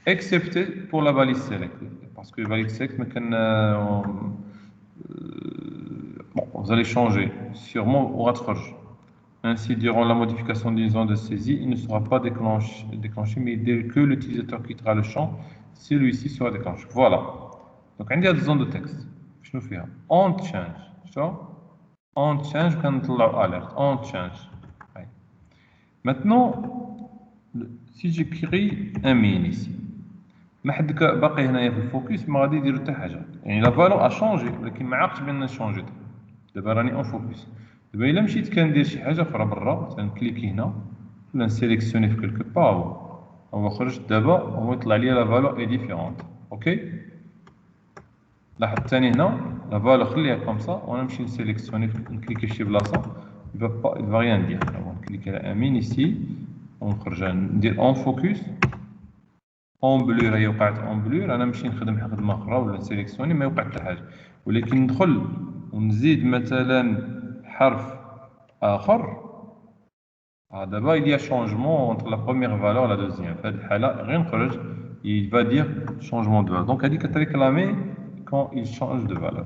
اكسبتي بور لا باليز سيليكت باسكو الباليز سيليكت ما كان bon vous allez changer sûrement وغتخرج. Ainsi, durant la modification d'une zone de saisie, il ne sera pas déclenché, mais dès que l'utilisateur quittera le champ, celui-ci sera déclenché. Voilà. Donc, il y a des zones de texte. Je nous fais on change. On change quand alerte. On change. Maintenant, si j'écris un min ici, ما حد باقي هنايا في الفوكس ما غادي يدير حتى حاجه يعني لا فالور ا شونجي ولكن ما عاقش بان نشونجي دابا راني اون فوكس دابا الا مشيت كندير شي حاجه اخرى برا مثلا كليكي هنا ولا نسيليكسيوني في كلكو بار هو خرج دابا هو يطلع لي لا فالور اي ديفيرونت اوكي لاحظ ثاني هنا لا فالور خليها كوم سا وانا نمشي نسيليكسيوني نكليكي في شي بلاصه il va rien dire نكليكي على امين ici ونخرج ندير اون فوكس اون بلور هي وقعت اون بلور انا نمشي نخدم خدمه اخرى ولا نسيليكسيوني ما يوقع حتى حاجه ولكن ندخل ونزيد مثلا حرف اخر دابا il y a changement entre la première valeur et la deuxième في هذه الحاله غير نخرج il va dire changement de valeur donc هذيك كتريكلامي quand il change de valeur.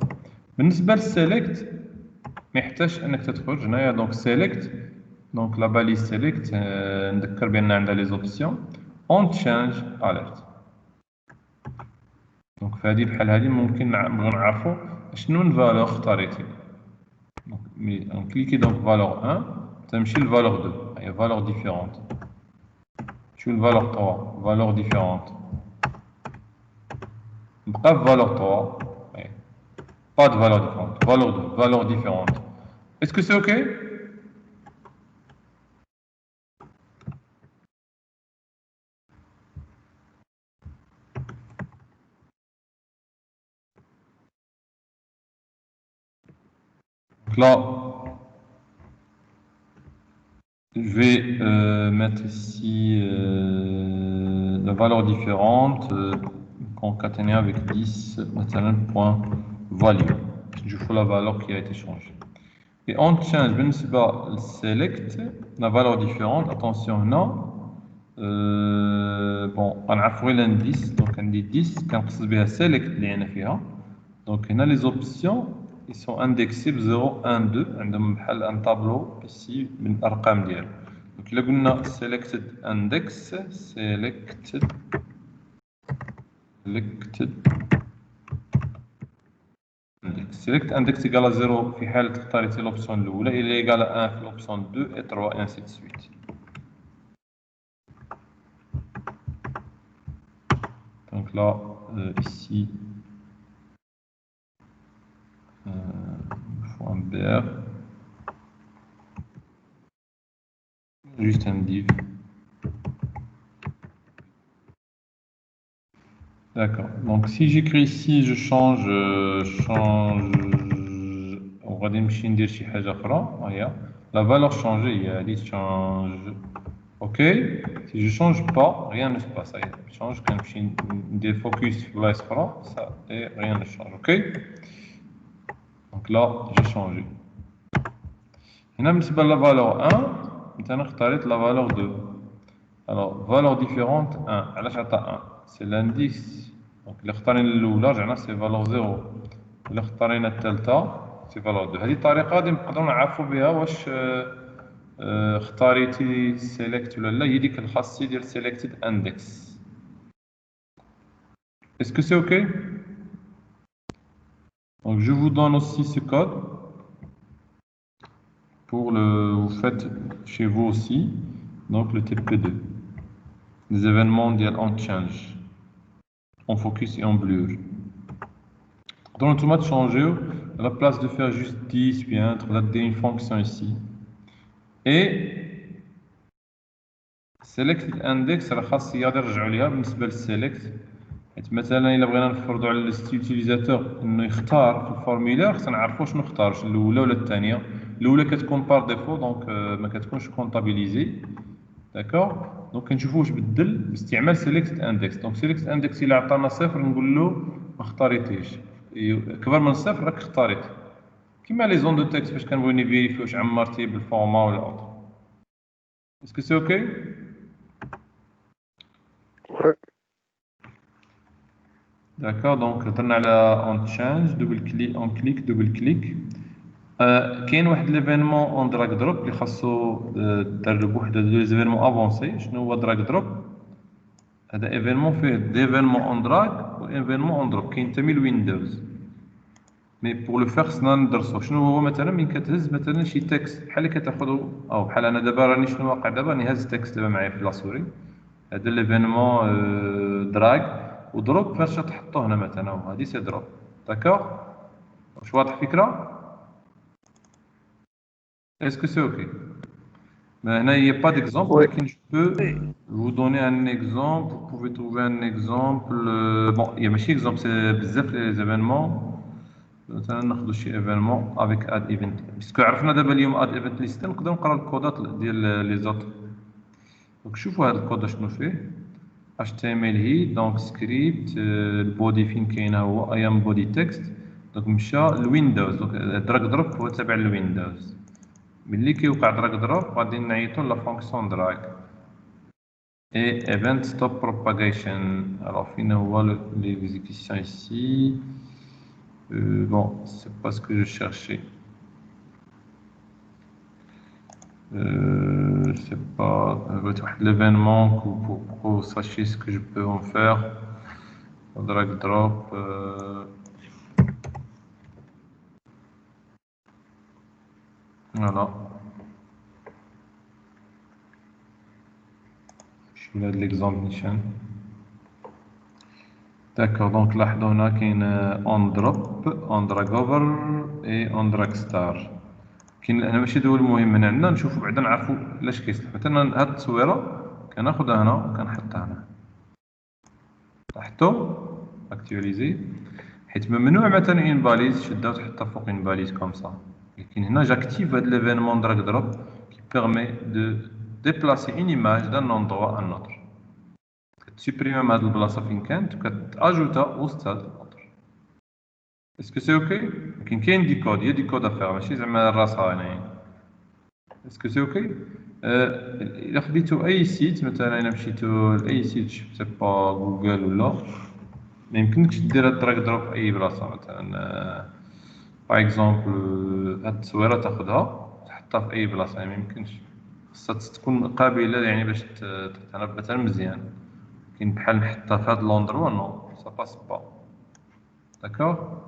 بالنسبة للselect ما يحتاجش انك تدخل هنايا donc select donc la balise select نذكر بان عندها les options on change alert. donc في هذه بحال هذه ممكن نبغيو نعرفوا شنو الفالور اختاريتي. donc on clique donc valeur 1 تمشي لvaleur 2 هي valeur différente. شو الفالور 3 valeur différente. نبقى في valeur 3 pas de valeur différente valeur 2 valeur différente. Est-ce que c'est OK? Donc là, je vais mettre ici la valeur différente concaténée avec 10 مثلا point value. Je fais la valeur qui a été changée. Et on change بالنسبة select la valeur différente. Attention هنا bon غنعرفوا غير l'indice donc عندي 10 كنقصد بها select اللي أنا فيها. donc هنا les options ils sont indexés ب 0 1 2 عندهم بحال ان طابلو ici من الارقام ديالهم. donc الا قلنا selected index selected select index égale 0 في حالة اختاريتي l'option الأولى إلا égale 1 في l'option 2 et 3 et ainsi de suite. donc là ici il faut un BR juste un div. D'accord. Donc si j'écris ici, je change, on va dire شي حاجة أخرى. Voilà. La valeur changée, il y a elle change. OK. Si je change pas, rien ne se passe. Ça je change quand je des focus sur la ça et rien ne change. OK. Donc là, j'ai changé. هنا بالنسبة la valeur 1, maintenant اختاريت la valeur 2. Alors valeur différente 1. علاش عطا 1 c'est l'indice. donc اللي اختارينا الاولى رجعنا سي فالور 0 اللي اختارينا الثالثه سي فالور 2. هذه الطريقه غادي نقدروا نعرفوا بها واش اختاريتي سيليكت ولا لا. هي ديك الخاصيه ديال selected index. est-ce que c'est OK? donc je vous donne aussi ce code pour vous faites chez vous aussi donc le TP2 les événements ديال on change en focus et en blur. Dans l'automate changer, à la place de faire juste 10, bien, regarder une fonction ici. Et select index, راه خاص غادي نرجعوا ليها بالنسبة للselect. حيت مثلا إلا بغينا نفرضوا على الutilisateur إنه يختار في الفورميلار خصنا نعرفوا شنو اختار، واش الأولى ولا الثانية. الأولى كتكون بار ديفو دونك ما كتكونش كونطابيليزي. داكوغ. دونك كنشوفوا واش بدل باستعمال selected index. دونك selected index إلا عطانا صفر نقول له ما اختاريتيش. كبر من صفر راك اختاريت. كيما لي زون دو تكست فاش كنبغيو نفيريفيو واش عمرتي بالفورما ولا اوتر. اسكو سي اوكي؟ داكور. دونك هضرنا على اون تشانج دوبل كليك اون كليك دوبل كليك. كاين واحد ليفينمون اون دراغ دروب اللي خاصو تدرب وحده دو ليزيفينمون افونسي. شنو هو دراغ دروب؟ هذا ايفينمون فيه ديفينمون اون دراغ و ايفينمون اون دروب كينتمي لويندوز. مي بور لو فيغ خصنا ندرسو شنو هو. مثلا من كتهز مثلا شي تكست بحال اللي كتاخذو او بحال انا دابا راني شنو واقع دابا راني هاز تكست دابا معايا في لاسوري. هذا ليفينمون دراغ ودروب فاش تحطو هنا مثلا هادي سي دروب. داكوغ. واش واضح الفكره؟ اسكو سي اوكي؟ هنا il n'y a pas d'exemple ولكن je peux vous donner un exemple. vous pouvez trouver un exemple. bon il y a ماشي exemple c'est بزاف les événements. مثلا ناخذ شي ايفينمون افيك اد ايفنت باسكو عرفنا دابا اليوم اد ايفنت ليست نقدروا نقراو الكودات ديال لي زوت. دونك شوفوا هذا الكود شنو فيه. HTML هي دونك سكريبت البودي فين كاين هو اي ام بودي تكست. دونك مشى لويندوز. دونك دراغ دروب هو تابع لويندوز. ملي كيوقع دراغ دروب غادي نعيطو لا فونكسيون دراغ اي ايفنت ستوب بروباغيشن. الوغ فين هو ليكزيكسيون ici Bon, c'est pas ce que je cherchais. C'est pas l'événement pour que vous sachiez ce que je peux en faire. Drag drop. Voilà. Je vous donne l'exemple Nishan. D'accord, donc là on a on drop, on drag over et on drag star. كاين هنا ماشي دول المهم هنا عندنا نشوفوا بعدا نعرفوا علاش كيصلح. مثلا هاد التصويره كناخذها هنا وكنحطها هنا. لاحظتوا اكتواليزي حيت ممنوع مثلا اون باليز شدها وتحطها فوق اون باليز كوم سا. لكن هنا جاكتيف هاد ليفينمون دراج دروب كي بيرمي دو ديبلاسي اون ايماج دان اندروا ان اوتر. كتسوبريمي من هاد البلاصه فين كانت وكتاجوتها وسط هاد الاوتر. اسكو سي اوكي؟ لكن كاين دي كود، هي دي كود افير ماشي زعما راسها هنايا. اسكو سي اوكي؟ الا خديتو اي سيت مثلا الا مشيتو لاي سيت سي با جوجل ولا ما يمكنكش دير هاد دراك دروب في اي بلاصه. مثلا باغ اكزومبل هاد التصويره تاخدها تحطها في اي بلاصه، يعني ما يمكنش. خاصها تكون قابله يعني باش تتنبت مثلا مزيان. كاين بحال نحطها في هاد لوندروا نو سا باس با. داكور.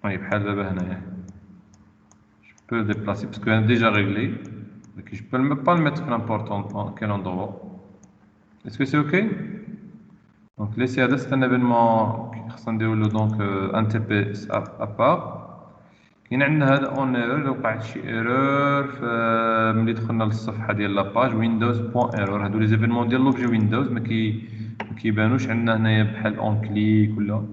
وي بحال دابا هنايا je peux le déplacer parce que est déjà réglé. Donc je peux même pas le mettre n'importe quel endroit. Est-ce que c'est ok? Donc laissez هذا c'est un événement qui خصنا نديرو donc un TP à part. كاين عندنا هذا اون ايرور لو وقعت شي ايرور ملي دخلنا للصفحه ديال لاباج ويندوز بوان ايرور. هادو لي زيفينمون ديال لوبجي ويندوز ما كيبانوش عندنا هنايا بحال اون كليك ولا.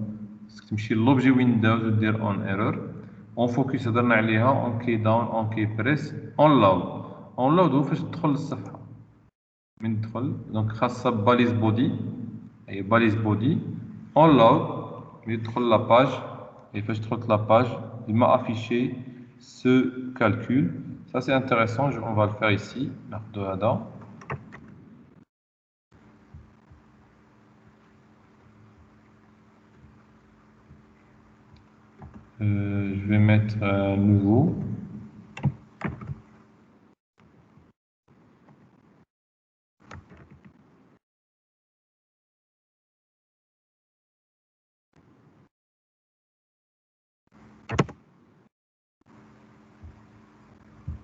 خصك تمشي لوبجي ويندوز ودير اون ايرور. اون فوكس هضرنا عليها اون كي داون اون كي بريس اون لود. اون لود هو فاش تدخل للصفحه. من تدخل دونك خاصها باليز بودي، هي باليز بودي اون لود ملي تدخل لاباج. Et فاش دخلت لاباج il m'a affiché ce calcul. Ça c'est intéressant, on va le faire ici. ناخدو هذا. Je vais mettre nouveau.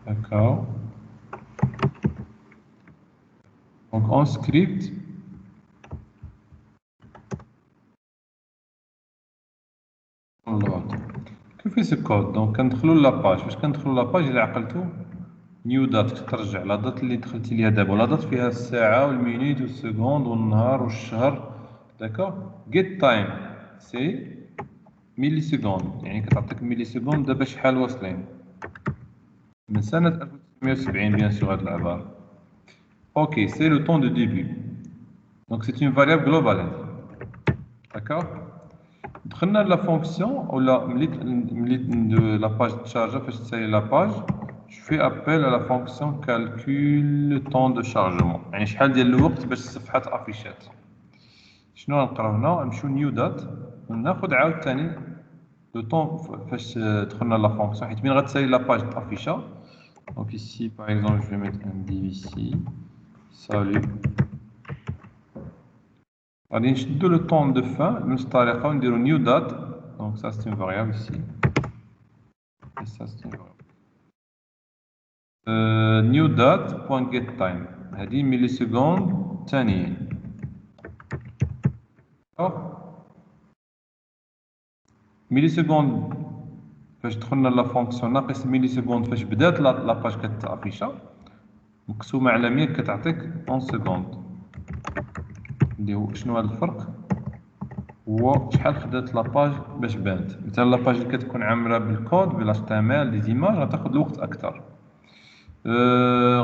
D'accord. Donc en script, on load. كيف في ce code؟ donc كندخلوا لاباج. فاش كندخلوا لاباج إلا عقلتوا نيو دات كترجع لا دات اللي دخلتي ليها دابا، لا دات فيها الساعة والمينيت والسكوند والنهار والشهر. داكور. get time سي ميلي سكوند، يعني كتعطيك ميلي سكوند دابا شحال واصلين من سنة 1970 bien sûr هاد العبارة. Ok, c'est le temps de début. Donc c'est une variable globale. D'accord. دخلنا la fonction ولا ملي la page تشارجا فاش تسالي la page je fais appel à la fonction calcul temps de chargement. يعني شحال ديال الوقت باش الصفحة تافيشات. شنو غنقراو هنا؟ نمشيو نيو دات وناخد عاوتاني لو طون فاش دخلنا لا فونكسيون حيت مين غتسالي لا باج تافيشا. Donc ici par exemple je vais mettre un div ici. Salut. غادي نشدو لو طون دو فان بنفس الطريقة ونديرو نيو دات. Donc ça c'est une variable ici. Et ça c'est une variable. New date point get time. هادي ملي سكوند ثانيين. ملي سكوند فاش دخلنا لا فونكسيون ناقص ملي سكوند فاش بدات لا باج كتافيشا مقسومه على 100 كتعطيك 1 سكوند. اللي هو شنو هذا الفرق؟ هو شحال خدات لا باج باش بانت. مثلا لا باج اللي كتكون عامره بالكود بلا HTML دي زيماج غتاخد الوقت اكثر.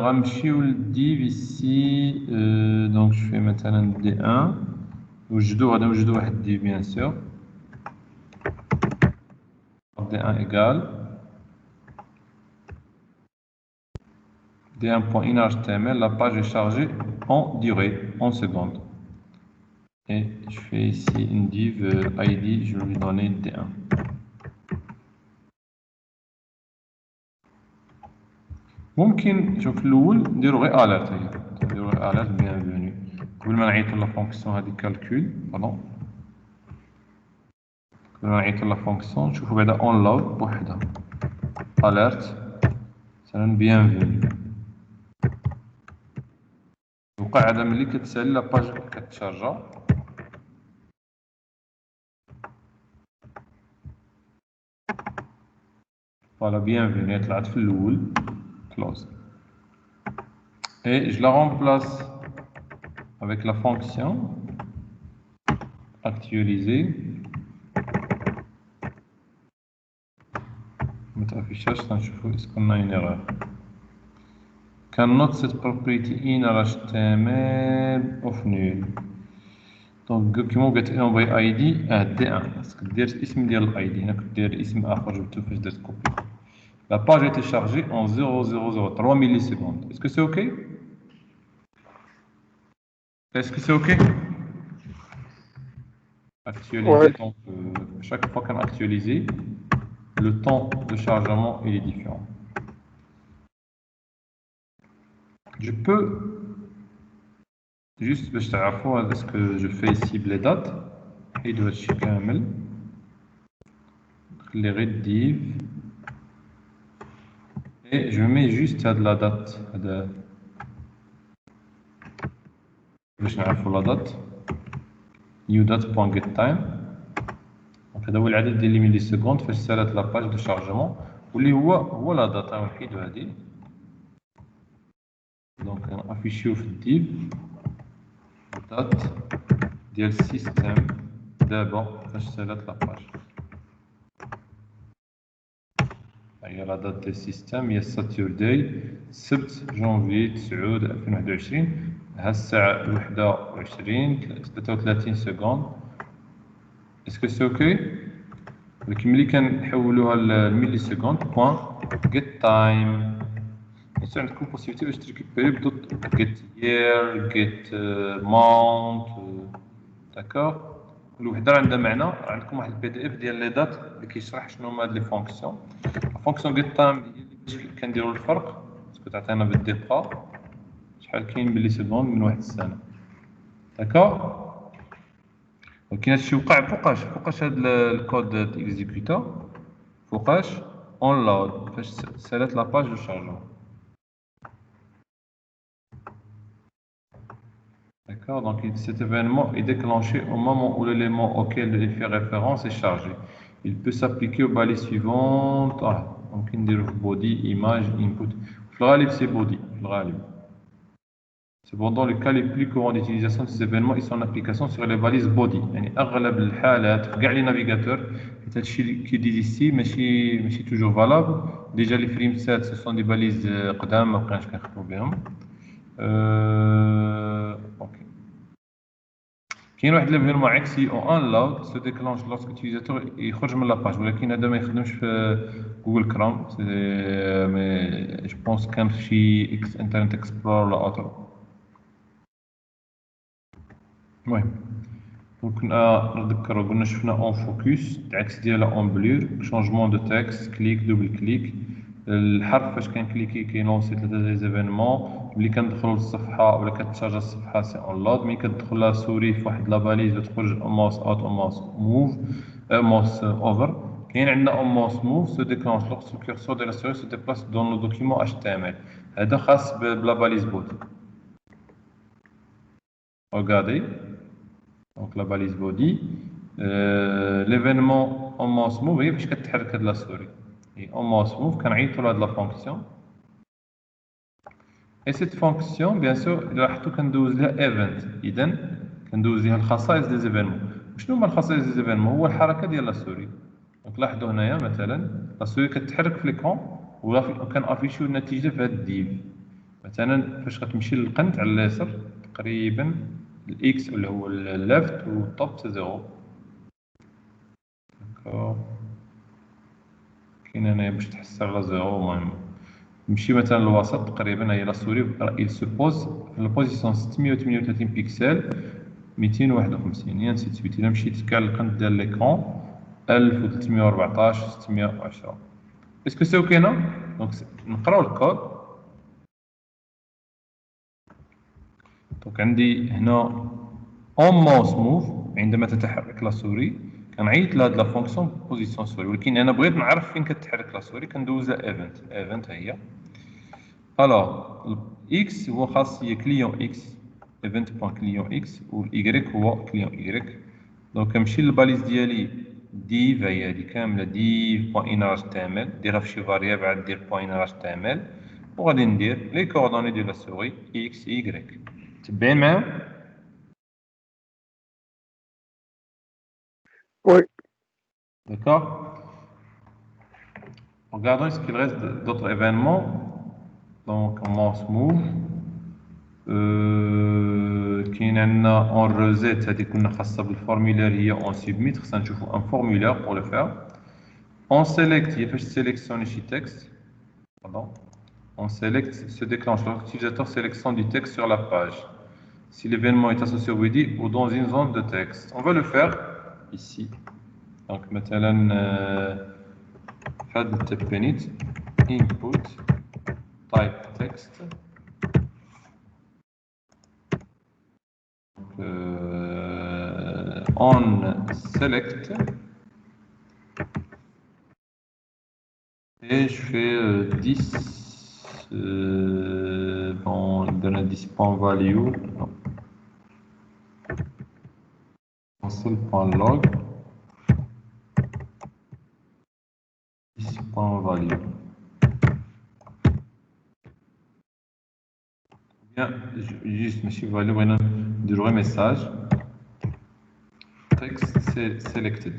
غنمشيو للديف ici. دونك جو في مثلا دي 1 وجدو غادي نوجدو واحد ديف بيان سور دي 1 égal D1.inHTML, la page est chargée en durée, en secondes. Et je fais ici une div ID, je vais lui donner D1. ممكن شوف الاول نديرو غير اليرت هي نديرو غير اليرت بيانفوني قبل ما نعيطو لا فونكسيون هادي كالكول باردون قبل ما نعيطو لا فونكسيون نشوفو بعدا اون لود بوحدها اليرت مثلا بيانفوني وقع هذا ملي كتسالي لاباج كتشارجا فوالا بيانفوني طلعت في الاول close et je la remplace avec la fonction actualiser ما تافيشاش تنشوفو est-ce qu'on a une erreur cannot set property in HTML of null دونك كيما بغيت انوبي اي دي دي ان خاصك دير الاسم ديال الاي دي هنا كدير اسم اخر جبتو فاش درت كوبي لا باج ايتي شارجي en 0,003 millisecondes. Est-ce que c'est ok? Est-ce que c'est ok? Actualiser, donc chaque fois qu'on actualise, le temps de chargement il est différent. Je peux juste باش تعرفوا هذا ce que je fais ici بلي دات نحيدو هادشي كامل نخلي غير div et je mets juste هاد la date هذا باش نعرفوا لا دات new date.getTime دونك هذا هو العدد ديال لي ميلي سكوند فاش سالات لا باج دو شارجمون واللي هو لا دات نحيدو هادي دونك نافيشيو في الديف دات ديال السيستم دابا فاش سالات لا باج هي لا دات ديال السيستم هي ساتورداي السبت جونفي 9 2021 ها الساعة 21 33 سكوند اسكو سي اوكي ولكن ملي كنحولوها للميلي سكوند بوان get time يصير عندكم بوسيبيتي باش تريكوبيري بدوت get year get month داكور كل وحده عندها معنى عندكم واحد البي دي اف ديال لي دات اللي كيشرح شنو هما هاد لي فونكسيون فونكسيون get time هي اللي باش كنديروا الفرق باسكو تعطينا بالدقه شحال كاين ملي سكوند من واحد السنه داكور ولكن هادشي وقع فوقاش هاد الكود اكزيكوتا فوقاش اون لود فاش سالات لاباج دو شارجمون d'accord donc cet événement est déclenché au moment où l'élément auquel il fait référence est chargé il peut s'appliquer aux balises suivantes donc نديرو body image input في الغالب c'est body في الغالب. Cependant, les cas les plus courants d'utilisation de ces événements ils sont en application sur les balises body. يعني أغلب الحالات في كاع لي نافيغاتور حيت هادشي كي دير ici ماشي toujours valable. Déjà les frame sets ce sont des balises قدام ما بقيناش كنخدمو بهم. اوكي. كاين واحد ليفيرمون عكسي او ان لود سو ديكلونش لوسك utilisateur يخرج من لاباج ولكن هذا ما يخدمش في جوجل كروم مي جو بونس كان في شي انترنت اكسبلور ولا اوتر. المهم دونك نذكروا قلنا شفنا اون فوكس العكس ديالها اون بلور شونجمون دو تكست كليك دوبل كليك الحرف فاش كنكليكي كيلونسي ثلاثه ديال ليزيفينمون ملي كندخلوا للصفحه ولا كتشارجا الصفحه سي اون لود ملي كتدخل لها سوري في واحد لاباليز وتخرج ماوس اوت او ماوس موف ماوس اوفر كاين عندنا اون ماوس موف سو ديكلونش لوغسك لو كورسور ديال لا سوري سو ديبلاس دون لو دوكيمون اتش تي ام ال هذا خاص بلاباليز بوت regardez donc la balise body l'événement en mouse move هي فاش كتحرك هاد لا سوري et en mouse move كنعيطوا لهاد لا فونكسيون et cette fonction bien sûr لاحظتوا كندوز لها event اذا كندوز لها الخصائص ديال زيفينمون شنو هما الخصائص ديال زيفينمون هو الحركه ديال لا سوري دونك لاحظوا هنايا مثلا لا سوري كتحرك في ليكرون وكنافيشيو النتيجه في هاد الديف مثلا فاش غتمشي للقنت على اليسار تقريبا الاكس اللي هو الليفت والطوب سي زيرو داكور كاين هنايا باش تحس على زيرو المهم نمشي مثلا للوسط تقريبا هي لا سوري il se pose في البوزيسيون 638 بيكسل 251 et ainsi de suite. إلا مشيت كاع للقنت ديال ليكرون 1314 610. Est-ce que c'est OK هنا؟ دونك نقراو الكود. دونك عندي هنا اون ماوس موف عندما تتحرك لا سوري كنعيط لهاد لا فونكسيون بوزيسيون سوري، ولكن انا بغيت نعرف فين كتحرك لا سوري كندوز ايفنت هي. الوغ اكس هو خاص هي كليون اكس ايفنت بوان كليون اكس، والايكغيك هو كليون ايكغيك. دونك كنمشي للباليز ديالي ديف هي هادي كامله ديف بوان اناج تعمل ديرها في شي فاريابل عاد دير بوان اناج تعمل، وغادي ندير لي كوردوني ديال لا سوري اكس ايكغيك. تبين معايا؟ Oui. D'accord. Regardons ce qu'il reste d'autres événements. Donc, on commence move. كاين عندنا اون روزيت هذه كنا خاصها بالفورمولير هي اون سبميت، خصنا نشوفوا ان فورمولير بور لو فير. اون سيليكت هي فاش تسيليكسيوني شي تكست. Pardon. On sélecte, se déclenche lorsque l'utilisateur sélectionne du texte sur la page. Si l'événement est associé au body ou dans une zone de texte. On va le faire ici. Donc, مثلا هاد التبانيت input type text on select et je fais 10 bon donne 10 point value console.log 10 point value. Bien, juste monsieur value بغينا نديرو غير ميساج text selected.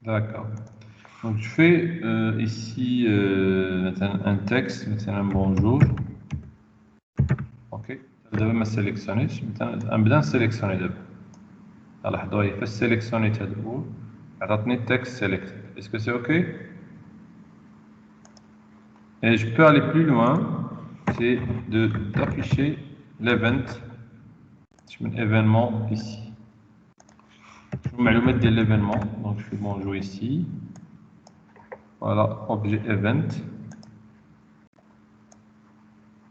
D'accord. Donc je fais ici un texte, un bonjour. Ok. دابا ما سيليكسيونيتش، مثلا نبدا نسيليكسيوني دابا. لاحظوا هي فاش سيليكسيونيت هاد الاول عطاتني تكست سيليكت. Est-ce que c'est OK? Et je peux aller plus loin, c'est d'afficher l'event. Je mets événement ici. Je mets le de l'événement, donc je fais bonjour ici. Voilà, objet event.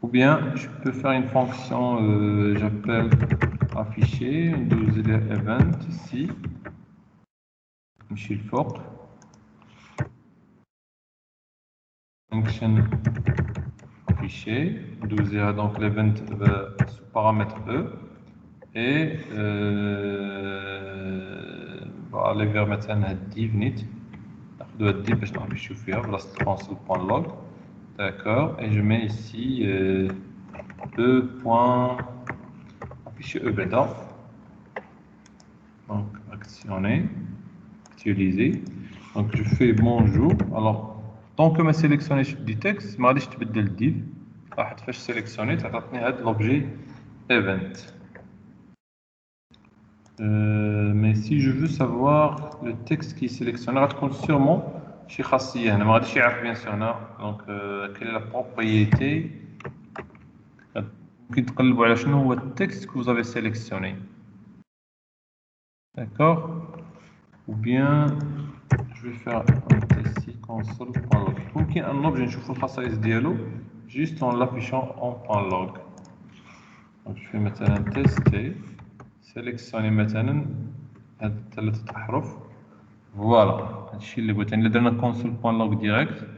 Ou bien je peux faire une fonction, j'appelle afficher, deuxième event ici. Michel Fort. Function afficher, deuxième donc l'event sous paramètre E. Et aller vers maintenant div net. ناخذ div باش نافيشو فيها بلاصه console.log. D'accord, et je mets ici afficher E bêta. Donc actionner, actualiser. Donc je fais bonjour. Alors tant que ma sélectionné du texte ما غاديش تبدل div. راحت فاش سيليكسيونيت عطاتني هذا l'objet event. Mais si je veux savoir le texte qui est sélectionné, غتكون sûrement شي خاصية هنا ما غاديش يعرف bien sûr هنا. Donc quelle est la propriété. ممكن تقلبوا على شنو هو التكست que vous avez sélectionné. D'accord. Ou bien je vais faire un test ici console.log. ممكن un objet نشوفوا الخصائص ديالو juste en l'affichant en .log. Donc je fais مثلا tester. سيليكسيوني مثلا هاد الثلاثة أحرف. فوالا هادشي اللي بغيت. إلا درنا كونسول بوان لوغ ديريكت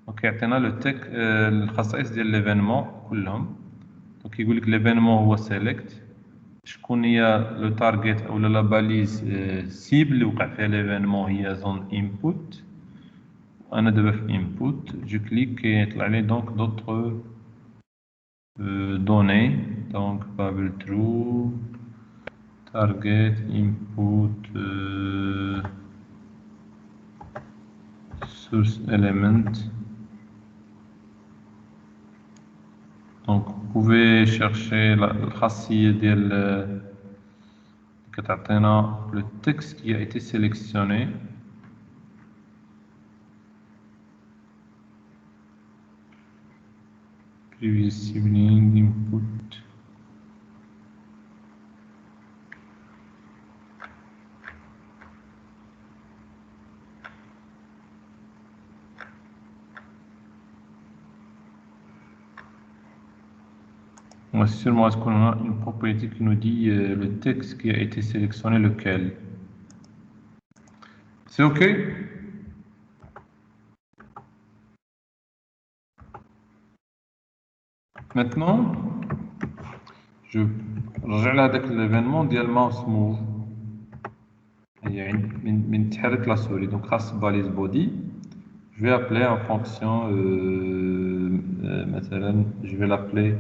دونك يعطينا لو تك الخصائص ديال ليفينمون كلهم. دونك كيقول لك ليفينمون هو سيليكت، شكون هي لو تارجيت أو لا باليز سيبل اللي وقع فيها ليفينمون هي زون انبوت، أنا دابا في input je clique يطلع لي donc d'autres données donc Babel true target input source element. Donc vous pouvez chercher الخاصية ديال كتعطينا le texte qui a été sélectionné. Previous sibling input. On va sûrement est-ce qu'on a une propriété qui nous dit le texte qui a été sélectionné lequel. C'est OK? Maintenant, je regarde avec l'événement ديال mouse move. من تحرك la souris donc خاص balise body. Je vais appeler en fonction مثلا je vais l'appeler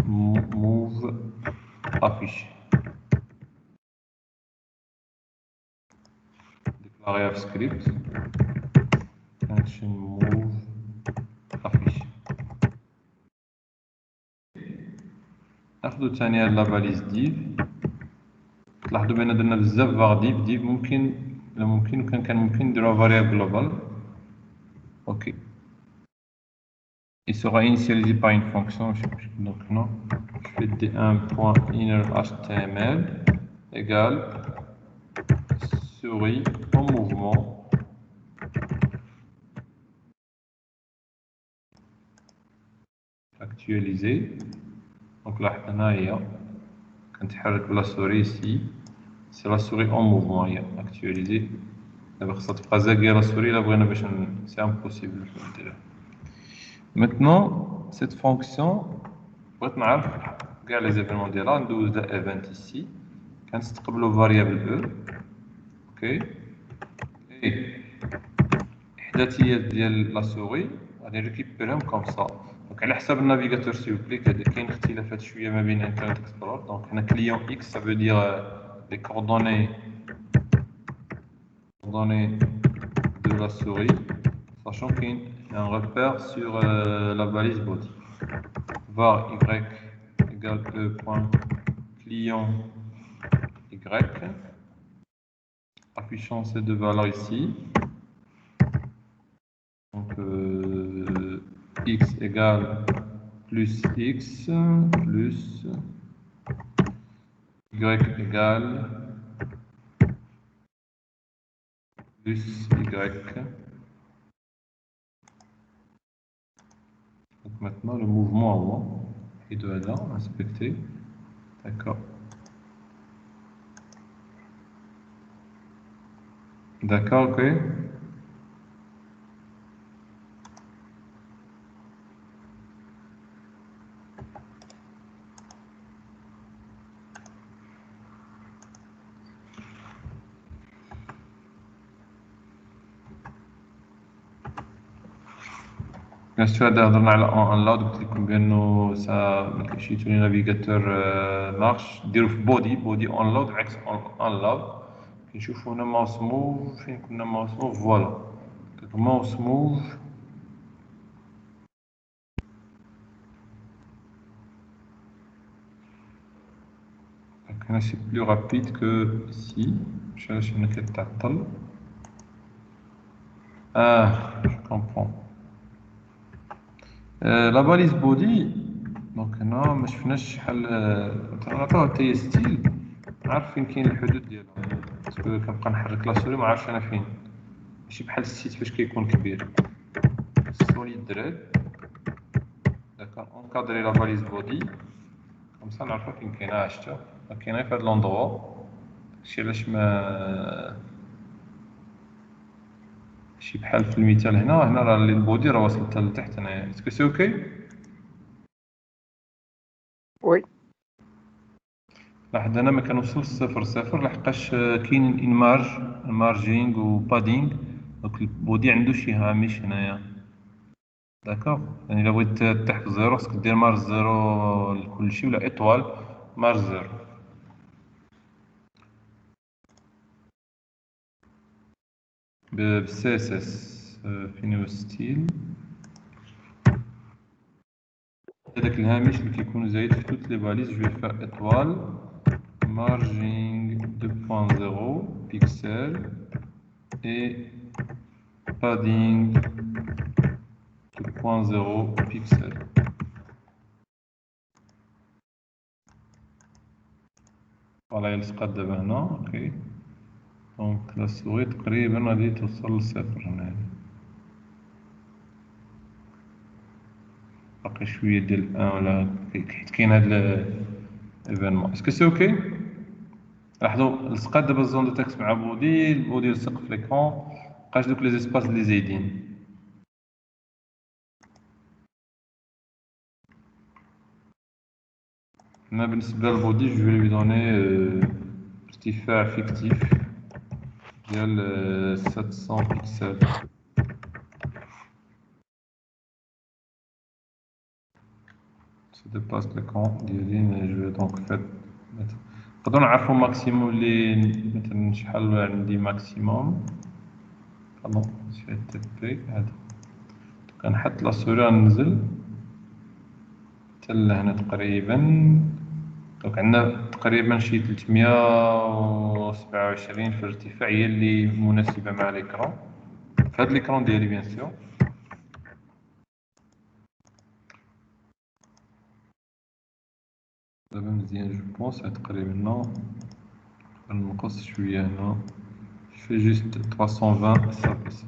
move affiché. Déclarer av script function move affiché. ناخذ ثاني هاد لا باليز ديف. تلاحظوا بان درنا بزاف فار ديف ممكن كان ممكن نديروها variable global. OK. Il sera initialisé par une fonction. Donc non, je fais d1.inner.html égale souris en mouvement actualisé. Donc là, quand tu حرك la souris ici, c'est la souris en mouvement actualisée. دابا خاصها تبقى زاكية la souris là بغينا باش c'est impossible. Maintenant, cette fonction, بغيت نعرف كاع les événements ديالها ندوز ل event ici كنستقبلو variable e. OK. Et احداثيات ديال la souris غادي نريكيبيريهم comme ça. Donc على حسب النافيغاتور s'il vous plaît كاين اختلافات شويه ما بين Internet Explorer. Donc هنا client X ça veut dire les coordonnées de la souris, sachant qu'il y a un repère sur la balise body. Var y égale e.client y, affichant ces deux valeurs ici. Donc x égale plus x plus y égale plus y. Donc maintenant le mouvement avant et de là inspecter. D'accord. D'accord, OK. Bien sûr, هضرنا على unload قلت لكم بأنه ملي مشيتو لي نافيغاتور مارش ديرو في بودي unload عكس unload. كنشوفو هنا ماوس موف فين كنا ماوس موف فوالا ماوس موف هنا سي بلو رابيد كو سي علاش هنا كتعطل. جو كومبرون. لا باليز بودي دونك هنا ما شفناش شحال نعطيوها حتى هي ستيل عارف فين كاين الحدود ديالها باسكو كنبقى نحرك لا سوري ما عارفش انا فين ماشي بحال السيت فاش كيكون كبير. سوليد دريد داكور اونكادري لا باليز بودي كوم سا نعرفها فين كاينه. شتا كاينه في هاد لوندروا داكشي علاش ماشي بحال في المثال هنا راه البودي راه واصل حتى لتحت هنايا. اسكو سي اوكي؟ وي. لحد هنا ما كنوصلش 0 لحقاش كاين مارجينغ و بادينغ دونك البودي عنده شي هامش هنايا داكوغ يعني الا بغيت تحت زيرو خصك دير مارج زيرو لكلشي ولا ايطوال مارج زيرو بالسي اس اس فين هو ستيل هذاك الهامش اللي كيكون زايد في توت لي باليز جو فير ايطوال مارجينغ 2.0 بيكسل et padding 2.0 pixels. Voilà, يلصق دابا هنا اوكي دونك لا سوري تقريبا غادي توصل لصفر هنا باقي شويه ديال ان ولا حيت كاين هاد الايفينمون اسكو سي اوكي لاحظوا لصقات دابا الزون دو تكست مع بودي البودي لصق في ليكرون مابقاش دوك لي زيسباس اللي زايدين هنا بالنسبه للبودي جو لي دوني ارتفاع فيكتيف ديال 700 بيكسل سي ديباس ليكرون ديالي جو دونك فيت نقدروا نعرفوا ماكسيموم اللي مثلا شحال عندي ماكسيموم بardon شي تي بي هذا كنحط لا سوري غننزل حتى لهنا تقريبا دونك عندنا تقريبا شي 327 في الارتفاع هي اللي مناسبه مع ليكرون في هذا ليكرون ديالي بيان سور دابا مزيان جو بونس تقريبا هنا نقص شويه هنا في جوست 320 صافي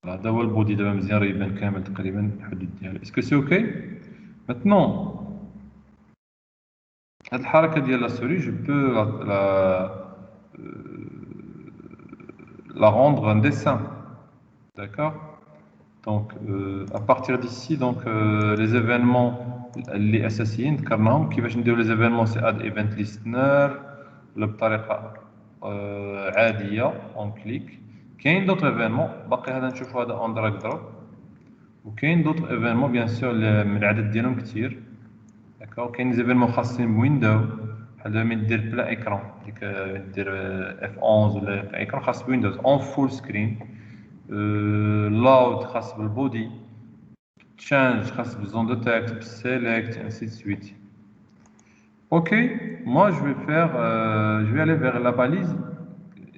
هذا هو البودي دابا مزيان راه يبان كامل تقريبا الحدود ديالو اسكو سي اوكي ماتنون هاد الحركه ديال لا سوري جو بو la rendre un dessin d'accord donc à partir d'ici donc les événements اللي اساسيين ذكرناهم كيفاش نديرو لي زيفينمون سي اد ايفنت ليستنر ولا بطريقه عاديه اون كليك كاين دوطر ايفينمون باقي هذا نشوفو هذا اون دراج دروب وكاين دوطر ايفينمون بيان سور من العدد ديالهم كثير داكوغ كاين زيفينمون خاصين بويندو بحال دابا ملي دير بلا ايكرون ديك دير اف 11 ولا ايكرون خاص بويندوز اون فول سكرين لاود خاص بالبودي change خاص بالزون دو تكست بالسيلكت ainsi de suite ok moi je vais faire je vais aller vers la balise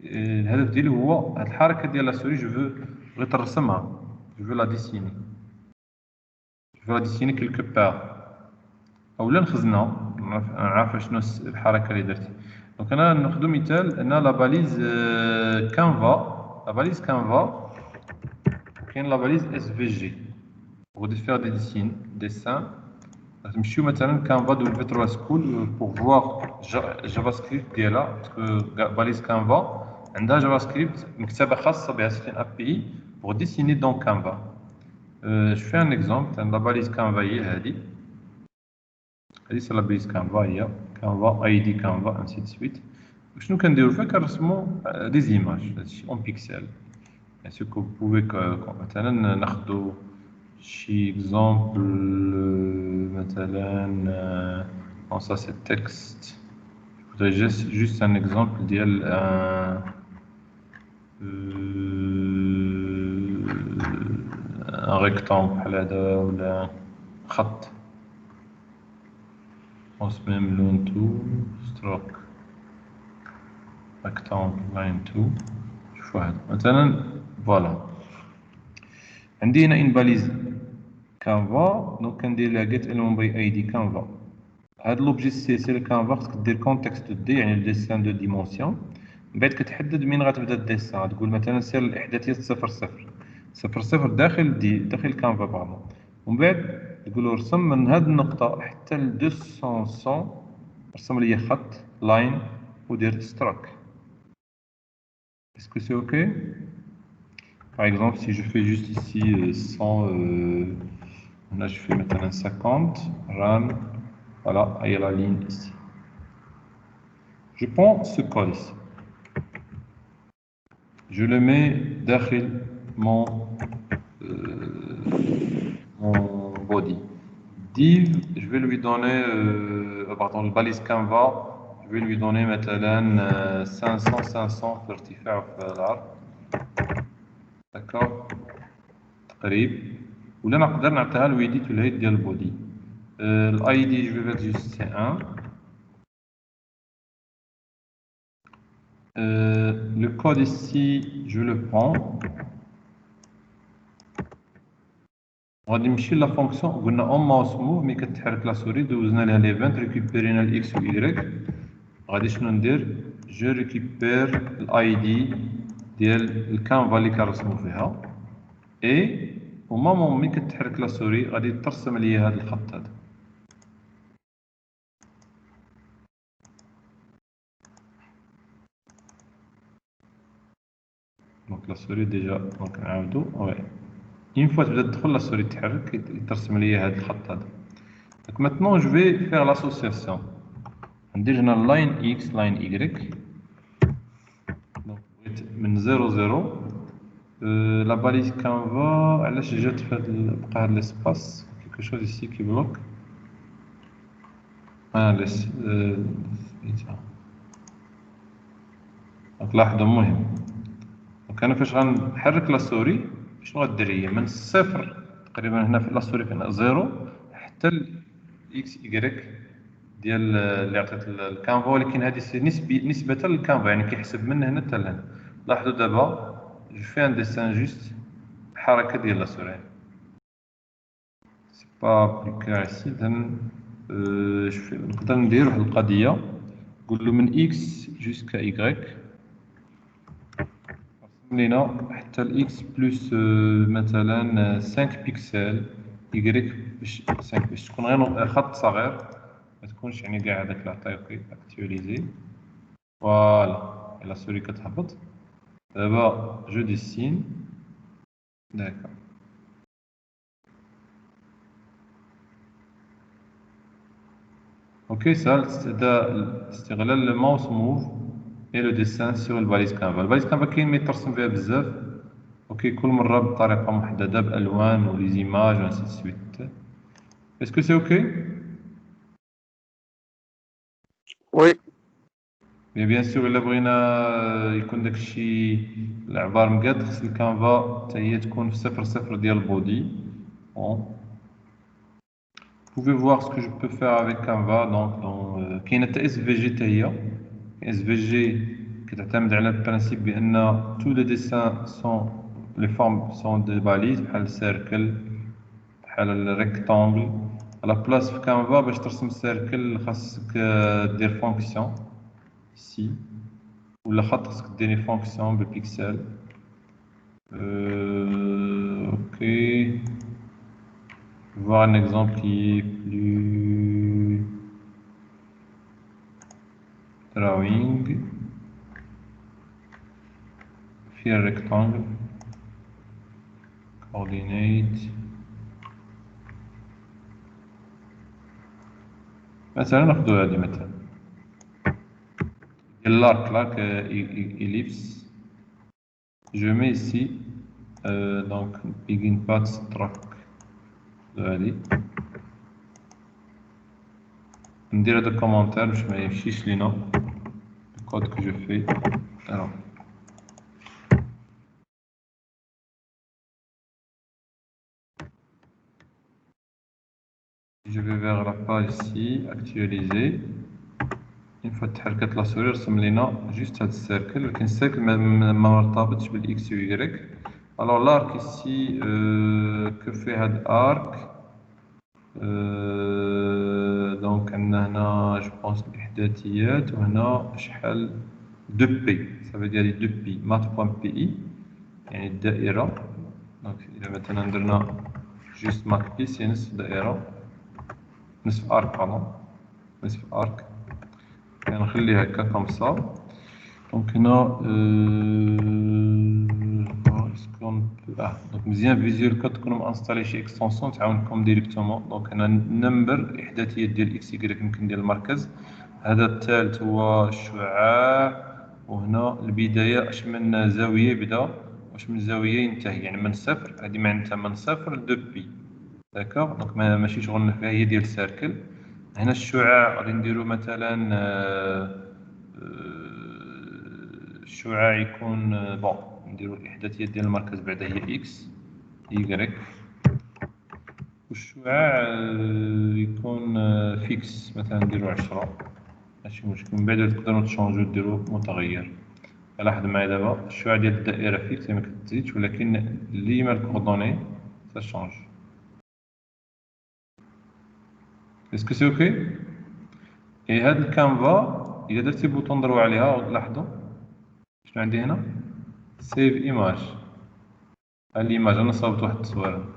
الهدف ديالي هو هاد الحركه ديال لا سوري جو فو بغيت نرسمها جو فو لا ديسيني جو فو لا ديسيني كيلكو بار اولا نخزنها نعرف شنو الحركه اللي درت دونك انا ناخذ مثال ان لا باليز كانفا لا باليز كانفا كاين لا باليز اس في جي بغيت فيغ دي ديسان نمشيو مثلا كانفا دو في 3 سكول بور فوار جافا سكريبت ديالها باسكو باليز كانفا عندها جافا سكريبت مكتبه خاصه بها سيتين اب بي بور ديسيني دون كانفا جو في ان اكزومبل لا باليز كانفا هي هذه سي لا باليز كانفا هي كانفا اي دي كانفا انسي دو سويت شنو كنديرو فيها كنرسمو دي زيماج هادشي اون بيكسل بيان سور كو بوفي مثلا ناخدو شي اكزومبل مثلا bon ça c'est texte je voudrais juste un exemple ديال un rectangle بحال هذا ولا خط pense même line 2 stroke rectangle line 2 شوفوا هذا مثلا فوالا عندي هنا ان باليز كانفا دونك كندير لها جيت الون باي اي دي كانفا هاد لوبجي سي سي الكانفا خصك دير كونتكست دي يعني ديسان دو ديمونسيون من بعد كتحدد منين غتبدا الديسان تقول مثلا سير الاحداثيه 0 0 0 0 داخل كانفا باردون ومن بعد تقول رسم من هاد النقطه حتى ل 200 رسم لي خط لاين ودير ستروك اسكو سي اوكي par exemple si je fais juste ici 100 là je fais maintenant 50 run voilà il y a la ligne ici je prends ce code ici je le mets داخل mon body. Div, je vais lui donner, pardon, le balise Canva, je vais lui donner مثلا 500 في ارتفاع في العرض. d'accord تقريب. ولا نقدر نعطيها الويديت والهيت ديال البودي. الاي دي جو vais mettre juste C1. Le code ici, je le prends. غادي نمشي لا فونكسيون قلنا اون ماوس موف ملي كتحرك لا سوري دوزنا لها ليفنت ريكوبيرينا الاكس و ايغريك. غادي شنو ندير؟ جو ريكوبير الاي دي ديال الكانفا اللي كنرسمو فيها اي او مومون ملي كتحرك لا سوري غادي ترسم ليا هذا الخط هذا. دونك لا سوري ديجا دونك نعاودو وي اون فوا تبدا تدخل لا سوري تحرك يترسم ليا هذا الخط هذا. دونك ماتنون جو في فيغ لاسوسياسيون. ندير هنا لاين اكس لاين ايغريك. دونك بغيت من 0 لا باليز كانفا علاش جات في هاد بقى هاد ليسباس كيلكو شوز ايسي كي بلوك. ليس دونك لاحظوا مهم. دونك انا فاش غنحرك لا سوري شنو غدير هي من الصفر تقريبا هنا في لا سوري فين 0 حتى الاكس ايغريك ديال اللي عطيت الكانفا، ولكن هذه نسبة للكانفا يعني كيحسب من هنا حتى لهنا. لاحظوا دابا جو في ان ديسان جوست حركة ديال لا سوري سي با بلو كلير ايسي. نقدر ندير واحد القضية نقول له من اكس جوسكا ايغريك رسم لينا حتى الاكس بلس مثلا 5 بيكسل ايغريك باش 5 باش تكون غير خط صغير ما تكونش يعني كاع هذاك لاطاي. اوكي اكتواليزي فوالا لا سوري كتهبط. دابا جو ديسين داكا اوكي سهل استغلال الماوس موف اي لو ديسان سور الباليز كانفا. الباليز كانفا كاين مي ترسم فيها بزاف. اوكي كل مره بطريقه محدده بالوان ولي زيماج و انسي سويت. اسكو سي اوكي؟ وي بيان سور الا بغينا يكون داكشي العبار مقاد خص الكانفا حتى هي تكون في 0 ديال البودي. Vous pouvez voir ce que je peux faire avec Canva. Donc, كاينه حتى SVG حتى هي. SVG كتعتمد على البرانسيب بان tous les dessins sont les formes sont des balises بحال السيركل بحال الريكتانجل. على بلاص في كانفا باش ترسم سيركل خاصك دير فونكسيون ici ولا خط خاصك ديري فونكسيون ببيكسل. اوكي voir un exemple qui est plus drawing. في rectangle coordinate مثلا ناخدو هادي مثلا ديال l'arc ellipse. je mets ici donc begin path track هادي ندير هذا الكومونتير باش ما يمشيش لينا الكود كو جو في. alors je vais vers la page ici actualiser. une fois تحركت لا سوري رسم لينا جوست هاد السيركل ولكن السيركل ما مرتبطش بالاكس و y. alors l'arc ici que fait هاد arc دونك عندنا هنا جو بونس الاحداثيات وهنا شحال دو بي صافي ديالي دو بي مات بوان بي اي يعني الدائره. دونك اذا مثلا درنا جوست مات بي سي نصف دائره نصف ارك باردون نصف ارك كنخليه هكا كوم سا. دونك هنا دونك مزيان فيزيوال كود تكونوا مانستالي شي اكستونسيون تعاونكم ديريكتومون. دونك هنا نمبر احداثيات ديال اكس y يمكن ديال المركز. هذا الثالث هو الشعاع وهنا البداية اش من زاوية يبدا واش من زاوية ينتهي، يعني من صفر، هذه معناتها من صفر ل 2 بي. داكوغ، دونك ماشي شغل فيها هي ديال السيركل. هنا الشعاع غادي نديرو مثلا الشعاع يكون بون، نديرو الإحداثيات ديال المركز بعدا هي إكس إيكغيك، والشعاع يكون فيكس، مثلا نديرو 10 ماشي مشكل. من بعد تقدرو تشونجو ديرو متغير. لاحظ معايا دابا الشعاع ديال الدائرة فيكس مكتزيدش، ولكن اللي ما الكوردوني سا شونج. اسكو سي اوكي؟ اي هاد الكانفا الا درتي بوطون ضربوا عليها لاحظوا شنو عندي هنا، سيف ايماج. ها ليماج انا صاوبت واحد التصويره،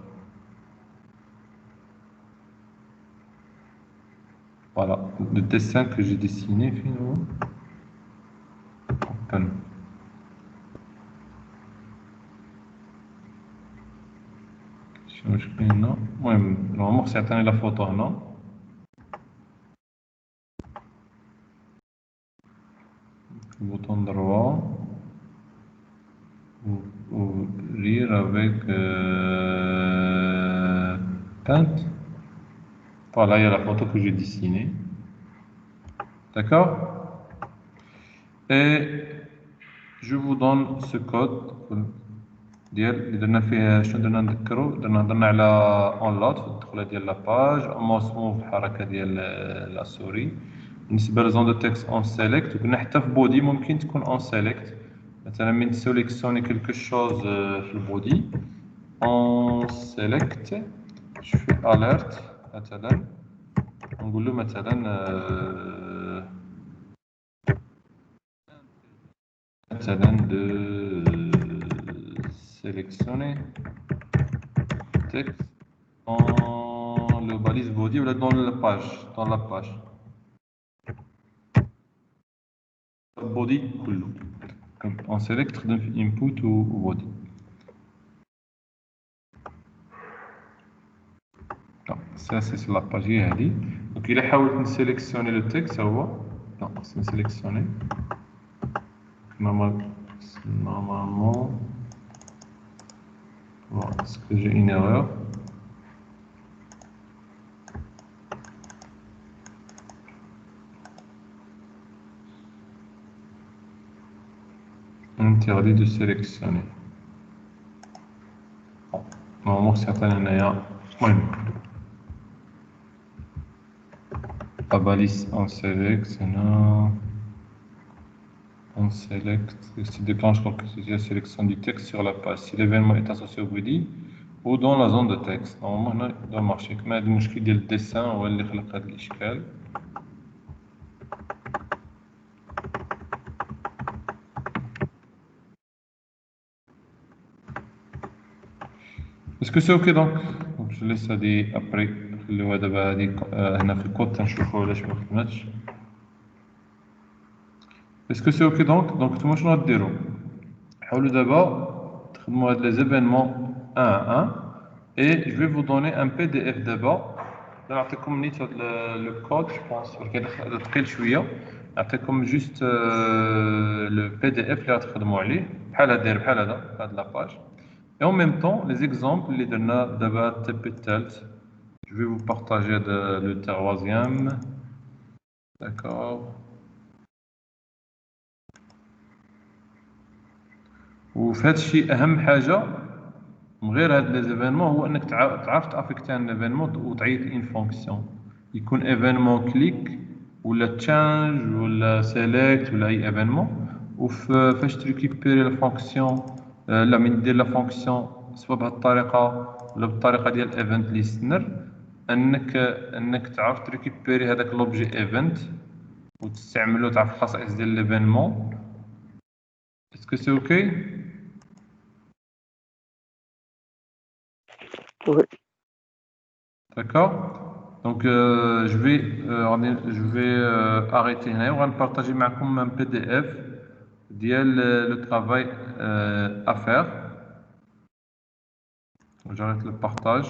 فوالا لو ديسان كو جي ديسيني فين هو اوبن. شنو مشكل هنا؟ المهم نورمالمون خص يعطيني لا فوتو هنا، بوطون دروا ouvrir avec teinte. Voilà, il y a la photo que j'ai dessinée. D'accord? Et je vous donne ce code ديال اللي درنا فيه. شنو درنا نذكرو؟ درنا على اونلود في الدخله ديال لاباج، موس موف الحركه ديال لا سوري. بالنسبه لزون دو تكست اون سيليكت، وقلنا حتى في بودي ممكن تكون اون سيليكت. مثلا من تسوليكسيوني كلكو شوز في البودي اون سيليكت، جو في اليرت مثلا، نقول له مثلا de sélectionner texte dans le balise body ou dans la page, body كله. on select تخدم في input و body. ça c'est sur la page هذه. donc il a حاولت نسيليكسيوني le texte هو non c'est sélectionner normalement. Bon, est-ce que j'ai une erreur? Interdit de sélectionner. Bon, normalement certains هنايا. المهم la balise on select هنا on select, se déclenche quand il y a sélection du texte sur la page si l'événement est associé au body ou dans la zone de texte. Normalement هنا doit marcher. كما هاد المشكل ديال الديسان هو اللي خلق هاد الاشكال. Est-ce que c'est ok donc je laisse هادي après نخليوها دابا هادي هنا في الكود تنشوفو علاش ما خدماتش. Est-ce que c'est ok donc نتوما شنو غديرو؟ حاولوا دابا تخدموا هاد les événements un à un et je vais vous donner un PDF دابا. نعطيكم نيت هاد لو كود جو بونس ولكن هذا ثقيل شويه. نعطيكم جوست لو PDF اللي غتخدموا عليه بحال هذا، داير بحال هذا هاد لاباج. Et en même temps, les exemples, les derniers d'abord TP-Telt. Je vais vous partager le troisième. D'accord. وفي هذا الشيء أهم حاجة من غير هاد لي زيفينمون هو أنك تعرف تافيكتي ان ايفينمون وتعيط ان فونكسيون، يكون ايفينمون كليك ولا تشانج ولا سيليكت ولا أي ايفينمون. وفاش تريكيبيري لا فونكسيون لا من دير لا فونكسيون سواء بهاد الطريقة ولا بالطريقة ديال ايفنت ليستنر، انك تعرف تريكيبيري هذاك لوبجي ايفنت وتستعملو، تعرف الخصائص ديال ليفينمون. اسكو سي اوكي؟ D'accord. Donc je vais arrêter هنا وغنبارطاجي معكم un PDF ديال le travail à faire. J'arrête le partage.